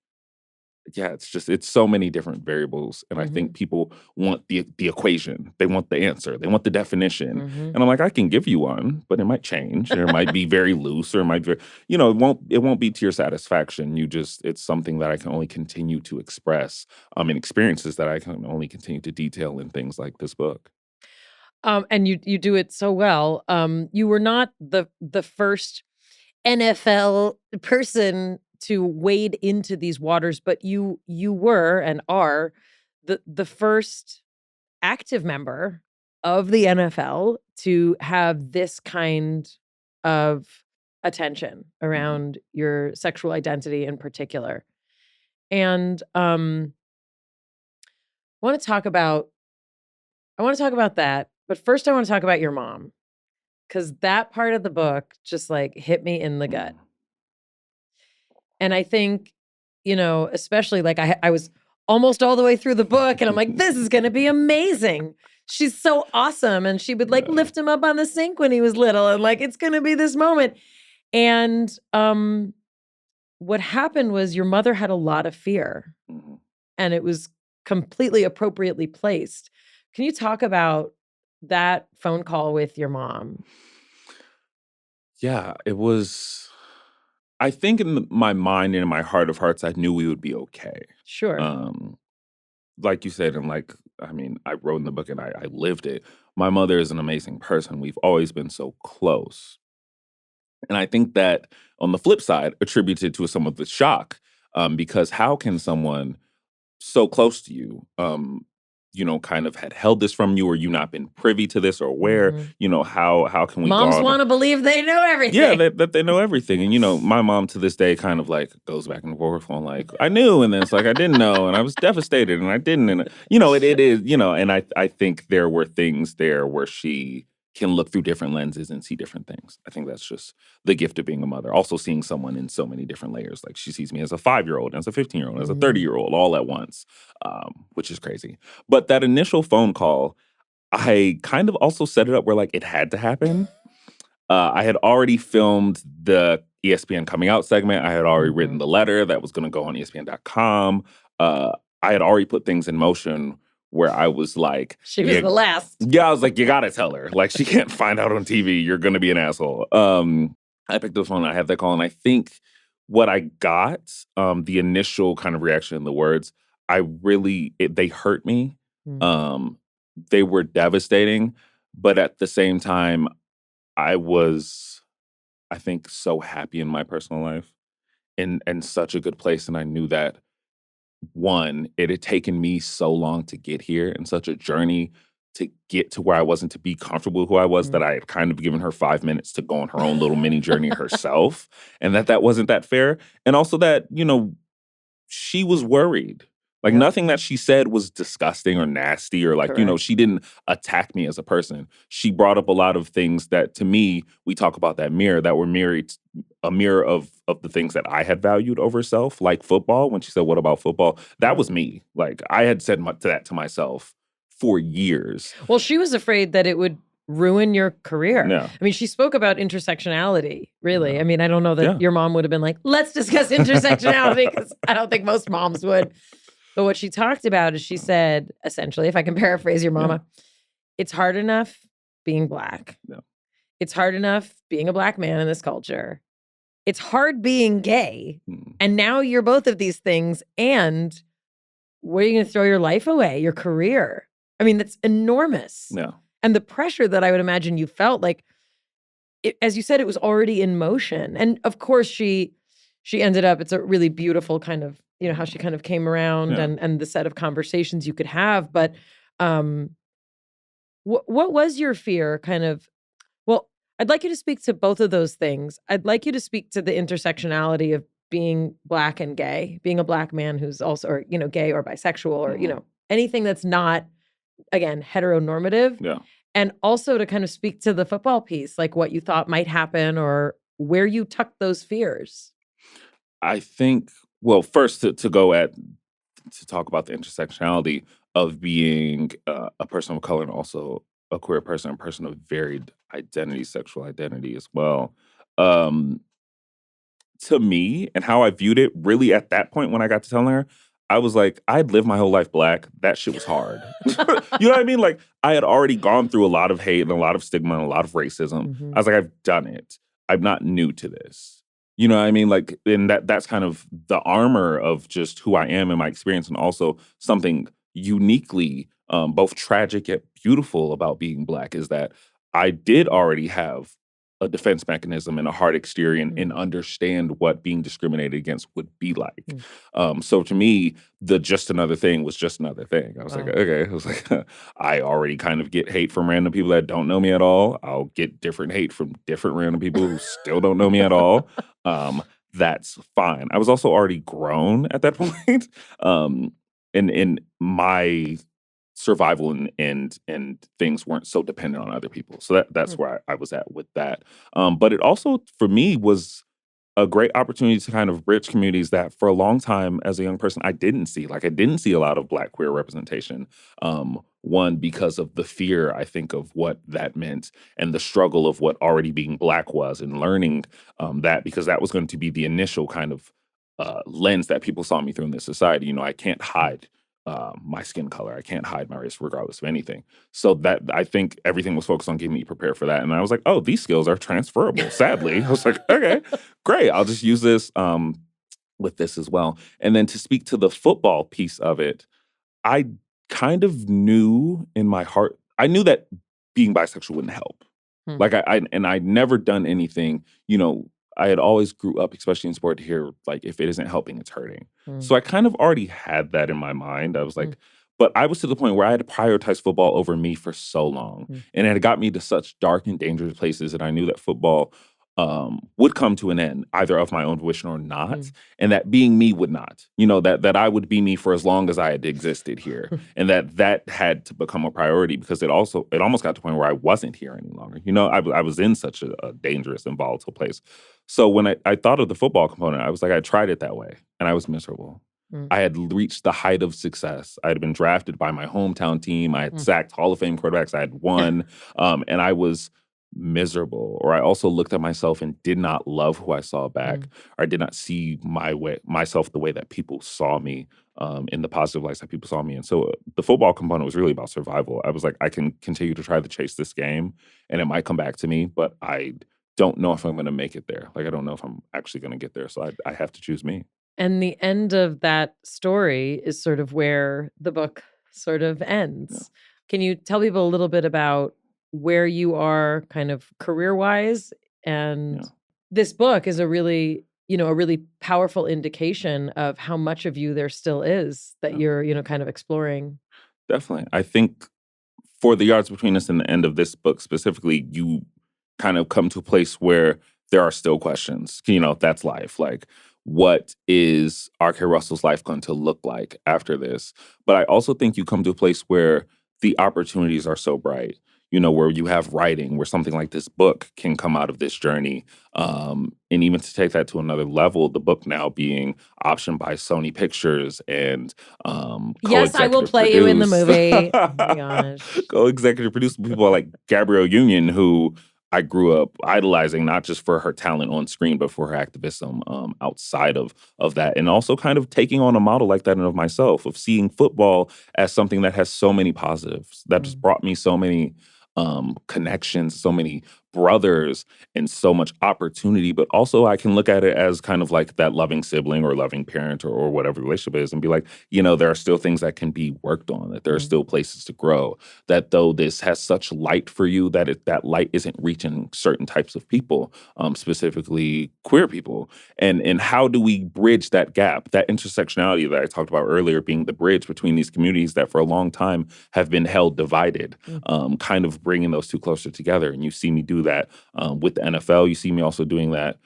yeah, it's so many different variables. And I think people want the equation. They want the answer. They want the definition. And I'm like, I can give you one, but it might change. Or it might be very loose, or it might be, it won't be to your satisfaction. It's something that I can only continue to express, and experiences that I can only continue to detail in things like this book. And you do it so well. You were not the first NFL person to wade into these waters, but you were and are the first active member of the NFL to have this kind of attention around your sexual identity in particular. And I want to talk about that, but first I want to talk about your mom, because that part of the book just like hit me in the gut. And I think, especially like I was almost all the way through the book and I'm like, this is going to be amazing. She's so awesome. And she would like lift him up on the sink when he was little and like, it's going to be this moment. And what happened was your mother had a lot of fear and it was completely appropriately placed. Can you talk about that phone call with your mom? Yeah, it was... I think in my mind and in my heart of hearts, I knew we would be okay. Sure. Like you said, and like, I mean, I wrote in the book and I lived it. My mother is an amazing person. We've always been so close. And I think that on the flip side, attributed to some of the shock, because how can someone so close to you, kind of had held this from you, or you not been privy to this or aware, how can we... Moms want to believe they know everything. Yeah, that they know everything. And, my mom to this day kind of like goes back and forth on like, I knew, and then it's like, I didn't know, and I was devastated, and I didn't. And, it is, and I think there were things there where she can look through different lenses and see different things. I think that's just the gift of being a mother. Also seeing someone in so many different layers. Like, she sees me as a 5-year-old, as a 15-year-old, as a 30-year-old, all at once, which is crazy. But that initial phone call, I kind of also set it up where like it had to happen. I had already filmed the ESPN coming out segment. I had already written the letter that was going to go on ESPN.com. I had already put things in motion where I was like, She was the last. Yeah, I was like, you got to tell her. Like, she can't find out on TV. You're going to be an asshole. I picked up the phone. I had that call. And I think what I got, the initial kind of reaction in the words, they hurt me. They were devastating. But at the same time, I was, I think, so happy in my personal life and such a good place. And I knew that, one, it had taken me so long to get here and such a journey to get to where I wasn't, to be comfortable with who I was, that I had kind of given her 5 minutes to go on her own little mini journey herself. And that wasn't that fair. And also that, she was worried. Like, nothing that she said was disgusting or nasty or like, she didn't attack me as a person. She brought up a lot of things that, to me, we talk about that mirror, that were a mirror of the things that I had valued over self, like football. When she said, "What about football?" That was me. Like, I had said that to myself for years. Well, she was afraid that it would ruin your career. Yeah. I mean, she spoke about intersectionality, really. Yeah. I mean, I don't know that your mom would have been like, let's discuss intersectionality, because I don't think most moms would. But what she talked about is, she said, essentially, if I can paraphrase your mama, it's hard enough being Black. Yeah. It's hard enough being a Black man in this culture. It's hard being gay. And now you're both of these things. And where are you going to throw your life away, your career? I mean, that's enormous. Yeah. And the pressure that I would imagine you felt, like, as you said, it was already in motion. And of course, she ended up, it's a really beautiful kind of, how she kind of came around and the set of conversations you could have. But what was your fear kind of? Well, I'd like you to speak to both of those things. I'd like you to speak to the intersectionality of being Black and gay, being a Black man who's also, or, gay or bisexual or, anything that's not, again, heteronormative. Yeah. And also to kind of speak to the football piece, like what you thought might happen or where you tucked those fears. I think, well, first to talk about the intersectionality of being a person of color and also a queer person, a person of varied identity, sexual identity as well. To me, and how I viewed it, really at that point when I got to telling her, I was like, I'd lived my whole life Black. That shit was hard. You know what I mean? Like, I had already gone through a lot of hate and a lot of stigma and a lot of racism. I was like, I've done it. I'm not new to this. You know what I mean? Like, and that's kind of the armor of just who I am and my experience, and also something uniquely both tragic yet beautiful about being Black is that I did already have a defense mechanism and a hard exterior and understand what being discriminated against would be like. So to me, the just another thing was just another thing. I was like, okay. I was like, I already kind of get hate from random people that don't know me at all. I'll get different hate from different random people who still don't know me at all. That's fine. I was also already grown at that point. And my survival and things weren't so dependent on other people. So that's where I was at with that. But it also, for me, was a great opportunity to kind of bridge communities that for a long time as a young person, I didn't see. Like, I didn't see a lot of Black queer representation. One, because of the fear, I think, of what that meant and the struggle of what already being Black was, and learning that, because that was going to be the initial kind of lens that people saw me through in this society. I can't hide my skin color. I can't hide my race regardless of anything. So that, I think everything was focused on getting me prepared for that. And I was like, oh, these skills are transferable. Sadly, I was like, okay, great. I'll just use this with this as well. And then to speak to the football piece of it, I kind of knew in my heart, I knew that being bisexual wouldn't help. Like I'd never done anything, I had always grew up, especially in sport, to hear, like, if it isn't helping, it's hurting. So I kind of already had that in my mind. I was like, but I was to the point where I had to prioritize football over me for so long. And it had got me to such dark and dangerous places that I knew that football would come to an end, either of my own volition or not. And that being me would not. That I would be me for as long as I had existed here. And that had to become a priority, because it almost got to the point where I wasn't here any longer. I was in such a dangerous and volatile place. So when I thought of the football component, I was like, I tried it that way and I was miserable. Mm. I had reached the height of success. I had been drafted by my hometown team. I had sacked Hall of Fame quarterbacks. I had won, and I was miserable. Or I also looked at myself and did not love who I saw back. Or I did not see myself the way that people saw me, in the positive lights that people saw me. And so the football component was really about survival. I was like, I can continue to try to chase this game, and it might come back to me, but I don't know if I'm going to make it there. Like, I don't know if I'm actually going to get there. So I have to choose me. And the end of that story is sort of where the book sort of ends. Can you tell people a little bit about where you are kind of career-wise? And this book is a really powerful indication of how much of you there still is that you're, kind of exploring. Definitely. I think for the yards between us and the end of this book specifically, you kind of come to a place where there are still questions. That's life. Like, what is R.K. Russell's life going to look like after this? But I also think you come to a place where the opportunities are so bright, where you have writing, where something like this book can come out of this journey. And even to take that to another level, the book now being optioned by Sony Pictures and yes, I will play you in the movie. Oh my gosh. Co-executive produced people like Gabrielle Union, who I grew up idolizing, not just for her talent on screen, but for her activism outside of that. And also kind of taking on a model like that in of myself, of seeing football as something that has so many positives, that just brought me so many connections, so many brothers, and so much opportunity. But also I can look at it as kind of like that loving sibling or loving parent or whatever the relationship is, and be like, there are still things that can be worked on, that there are still places to grow, that though this has such light for you, that light isn't reaching certain types of people, specifically queer people. And how do we bridge that gap, that intersectionality that I talked about earlier, being the bridge between these communities that for a long time have been held divided, kind of bringing those two closer together. And you see me do that with the NFL. You see me also doing that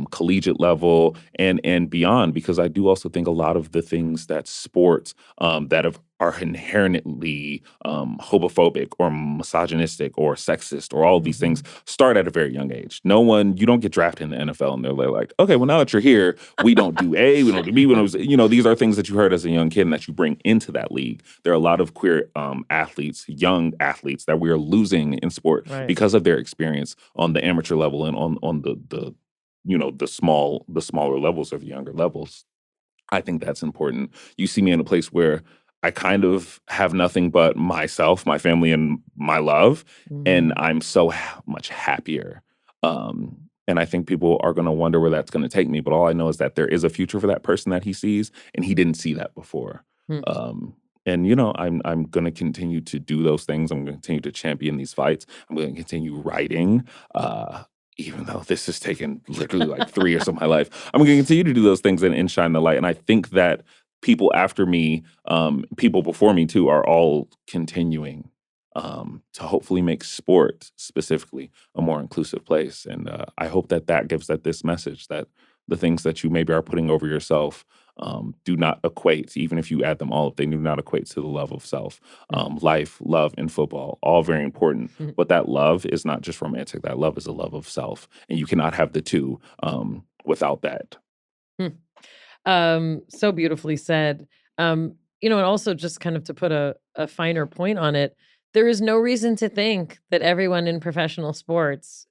collegiate level and beyond, because I do also think a lot of the things that sports are inherently homophobic or misogynistic or sexist or all of these things start at a very young age. You don't get drafted in the NFL and they're like, okay, well, now that you're here, we don't do A, we don't do B. These are things that you heard as a young kid and that you bring into that league. There are a lot of queer athletes, young athletes, that we are losing in sport because of their experience on the amateur level and on the smaller levels of younger levels. I think that's important. You see me in a place where I kind of have nothing but myself, my family, and my love, and I'm so much happier. And I think people are going to wonder where that's going to take me. But all I know is that there is a future for that person that he sees, and he didn't see that before. And I'm going to continue to do those things. I'm going to continue to champion these fights. I'm going to continue writing. Even though this has taken literally like 3 years of my life, I'm going to continue to do those things and shine the light. And I think that people after me, people before me too, are all continuing to hopefully make sport specifically a more inclusive place. And I hope that gives this message that the things that you maybe are putting over yourself do not equate, even if you add them all up, they do not equate to the love of self. Life, love, and football, all very important. But that love is not just romantic. That love is a love of self. And you cannot have the two without that. So beautifully said. And also just kind of to put a finer point on it, there is no reason to think that everyone in professional sports,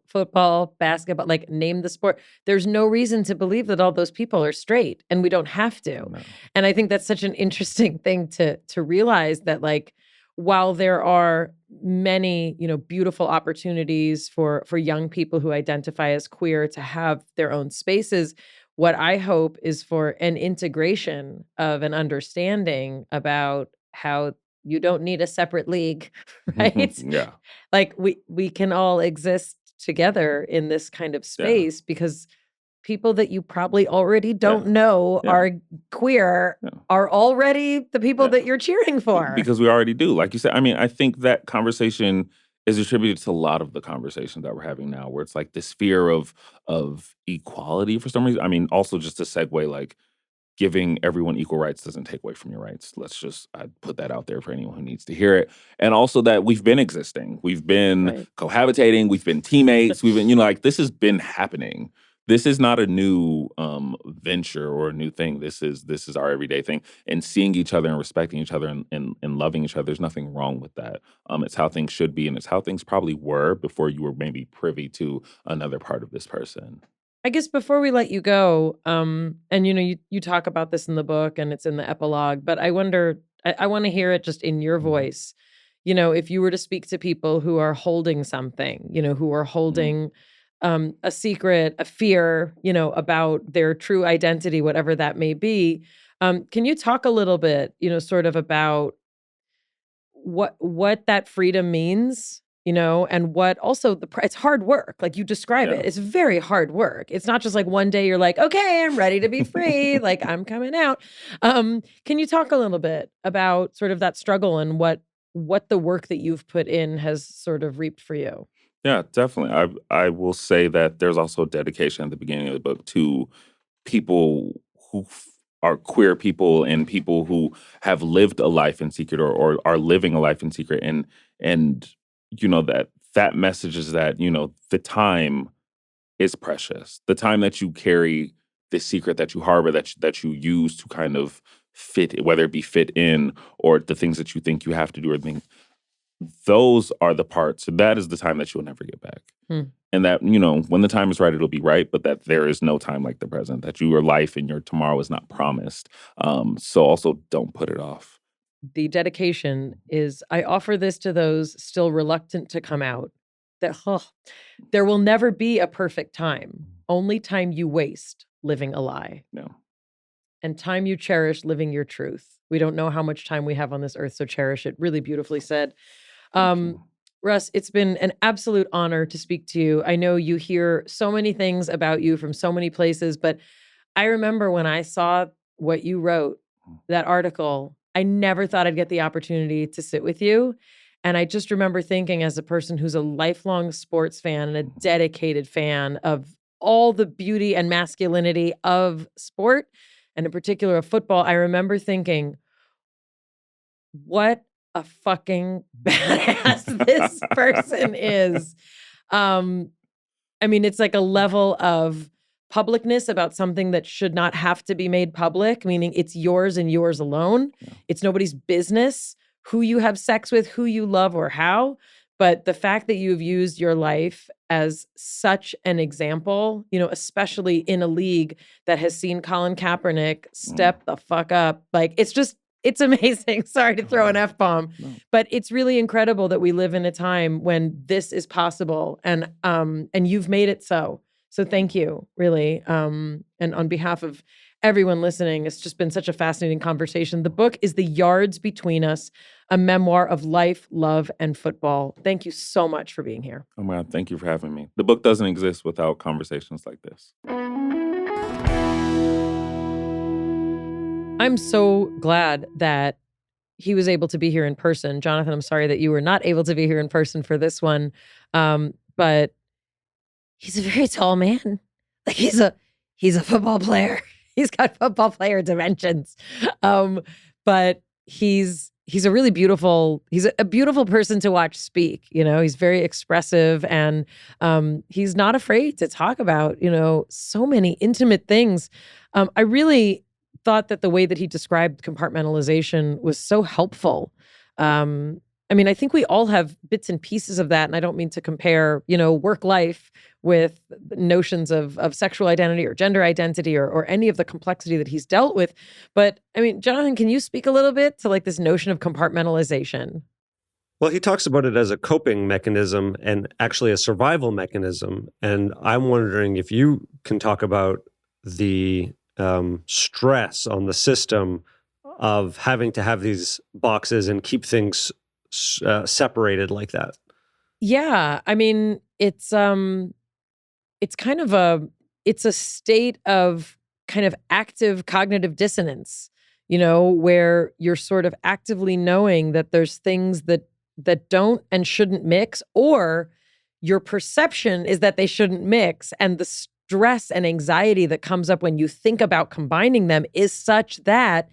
football, basketball, like name the sport, there's no reason to believe that all those people are straight, and we don't have to. No. And I think that's such an interesting thing to realize, that like, while there are many, beautiful opportunities for young people who identify as queer to have their own spaces, what I hope is for an integration of an understanding about how you don't need a separate league, right? Yeah. Like we can all exist together in this kind of space because people that you probably already don't know are queer are already the people that you're cheering for. Because we already do. Like you said, I mean, I think that conversation is attributed to a lot of the conversations that we're having now, where it's like this fear of equality for some reason. I mean, also just to segue, like, giving everyone equal rights doesn't take away from your rights. I put that out there for anyone who needs to hear it. And also that we've been existing. We've been cohabitating. We've been teammates. We've been, like, this has been happening. This is not a new venture or a new thing. This is our everyday thing. And seeing each other and respecting each other and loving each other, there's nothing wrong with that. It's how things should be, and it's how things probably were before you were maybe privy to another part of this person. I guess before we let you go, and you talk about this in the book and it's in the epilogue, but I wonder, I want to hear it just in your voice. If you were to speak to people who are holding something, who are holding a secret, a fear, about their true identity, whatever that may be. Can you talk a little bit, sort of about what that freedom means, and what also it's hard work. Like you describe Yeah. it, it's very hard work. It's not just like one day you're like, okay, I'm ready to be free, like I'm coming out. Can you talk a little bit about sort of that struggle and what the work that you've put in has sort of reaped for you? Yeah, definitely. I will say that there's also dedication at the beginning of the book to people who are queer people and people who have lived a life in secret or are living a life in secret, and that message is that the time is precious. The time that you carry this secret that you harbor, that you use to kind of fit, whether it be fit in or the things that you think you have to do or things, those are the parts. That is the time that you'll never get back. And that, when the time is right, it'll be right, but that there is no time like the present, that your life and your tomorrow is not promised. So also don't put it off. The dedication is, I offer this to those still reluctant to come out, that there will never be a perfect time, only time you waste living a lie. No. And time you cherish living your truth. We don't know how much time we have on this earth, so cherish it. Really beautifully said. Russ, it's been an absolute honor to speak to you. I know you hear so many things about you from so many places, but I remember when I saw what you wrote, that article, I never thought I'd get the opportunity to sit with you. And I just remember thinking, as a person who's a lifelong sports fan and a dedicated fan of all the beauty and masculinity of sport, and in particular of football, I remember thinking, what a fucking badass this person is. It's like a level of publicness about something that should not have to be made public, meaning it's yours and yours alone. Yeah. It's nobody's business who you have sex with, who you love, or how. But the fact that you've used your life as such an example, especially in a league that has seen Colin Kaepernick step the fuck up, like it's amazing. Sorry to throw an F-bomb, but it's really incredible that we live in a time when this is possible, and you've made it so. So thank you, really. And on behalf of everyone listening, it's just been such a fascinating conversation. The book is The Yards Between Us, a memoir of life, love, and football. Thank you so much for being here. Oh my God, thank you for having me. The book doesn't exist without conversations like this. I'm so glad that he was able to be here in person. Jonathan, I'm sorry that you were not able to be here in person for this one. But he's a very tall man. Like he's a football player. He's got football player dimensions. But he's a really beautiful, he's a beautiful person to watch speak. He's very expressive, and he's not afraid to talk about, so many intimate things. I really thought that the way that he described compartmentalization was so helpful. I think we all have bits and pieces of that, and I don't mean to compare, work life with notions of sexual identity or gender identity or any of the complexity that he's dealt with. But Jonathan, can you speak a little bit to like this notion of compartmentalization? Well, he talks about it as a coping mechanism and actually a survival mechanism. And I'm wondering if you can talk about the stress on the system of having to have these boxes and keep things separated like that. Yeah, it's kind of it's a state of kind of active cognitive dissonance, where you're sort of actively knowing that there's things that don't and shouldn't mix, or your perception is that they shouldn't mix, and the stress and anxiety that comes up when you think about combining them is such that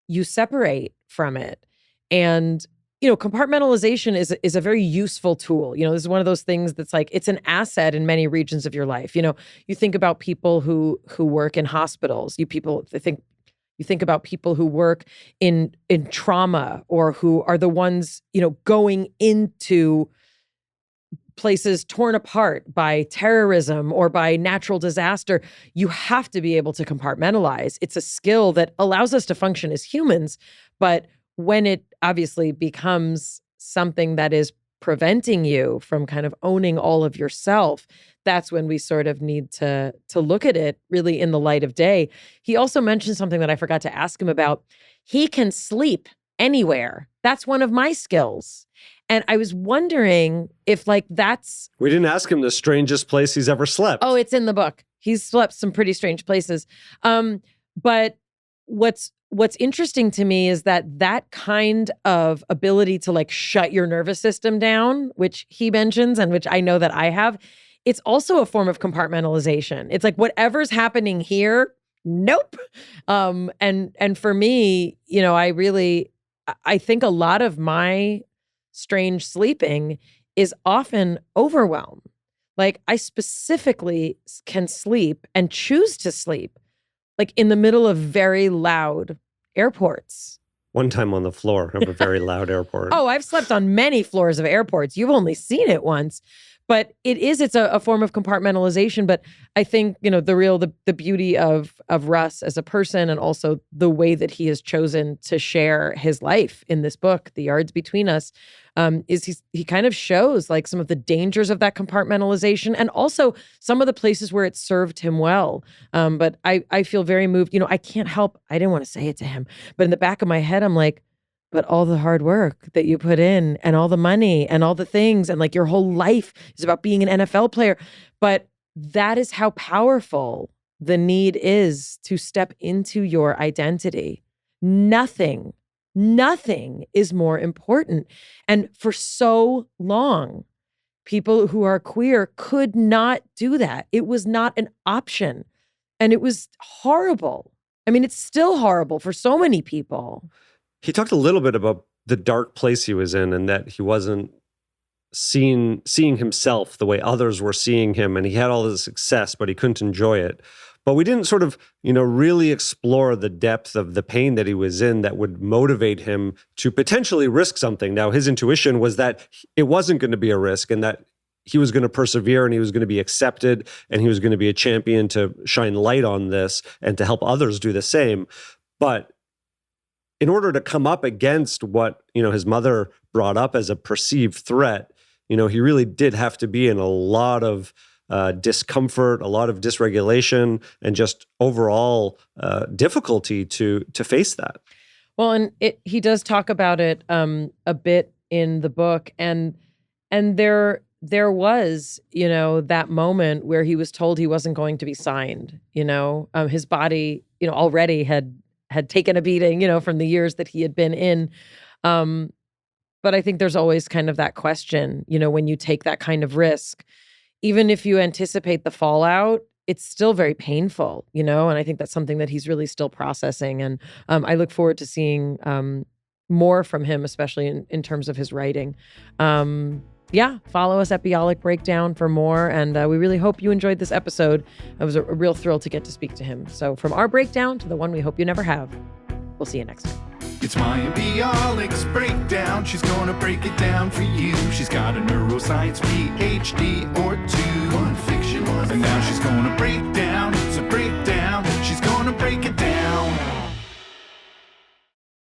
you separate from it. And compartmentalization is a very useful tool. This is one of those things that's like, it's an asset in many regions of your life. You think about people who work in hospitals. You think about people who work in trauma, or who are the ones, going into places torn apart by terrorism or by natural disaster. You have to be able to compartmentalize. It's a skill that allows us to function as humans, but when it obviously becomes something that is preventing you from kind of owning all of yourself, that's when we sort of need to look at it really in the light of day. He also mentioned something that I forgot to ask him about. He can sleep anywhere. That's one of my skills. And I was wondering if that's... We didn't ask him the strangest place he's ever slept. Oh, it's in the book. He's slept some pretty strange places. But what's interesting to me is that kind of ability to shut your nervous system down, which he mentions and which I know that I have, it's also a form of compartmentalization. It's like whatever's happening here, nope. And for me, I think a lot of my strange sleeping is often overwhelm. I specifically can sleep and choose to sleep in the middle of very loud airports. One time on the floor of a very loud airport. Oh, I've slept on many floors of airports. You've only seen it once. But it's a form of compartmentalization. But I think, the beauty of Russ as a person, and also the way that he has chosen to share his life in this book, The Yards Between Us, is he kind of shows some of the dangers of that compartmentalization, and also some of the places where it served him well. But I feel very moved. I can't help, I didn't want to say it to him, but in the back of my head, I'm like, but all the hard work that you put in, and all the money and all the things, and your whole life is about being an NFL player. But that is how powerful the need is to step into your identity. Nothing is more important. And for so long, people who are queer could not do that. It was not an option. And it was horrible. I mean, it's still horrible for so many people. He talked a little bit about the dark place he was in, and that he wasn't seeing himself the way others were seeing him, and he had all this success, but he couldn't enjoy it. But we didn't sort of, really explore the depth of the pain that he was in that would motivate him to potentially risk something. Now, his intuition was that it wasn't going to be a risk, and that he was going to persevere, and he was going to be accepted, and he was going to be a champion to shine light on this and to help others do the same. But in order to come up against what, his mother brought up as a perceived threat, he really did have to be in a lot of discomfort, a lot of dysregulation, and just overall difficulty to face that. Well, and he does talk about it a bit in the book, and there was, that moment where he was told he wasn't going to be signed. His body, already had taken a beating, from the years that he had been in. But I think there's always kind of that question, when you take that kind of risk, even if you anticipate the fallout, it's still very painful, and I think that's something that he's really still processing. And I look forward to seeing more from him, especially in terms of his writing. Follow us at Bialik Breakdown for more. And we really hope you enjoyed this episode. It was a real thrill to get to speak to him. So from our breakdown to the one we hope you never have, we'll see you next time. It's Mayim Bialik's Breakdown. She's gonna break it down for you. She's got a neuroscience PhD or two. One fiction, one and now she's gonna break down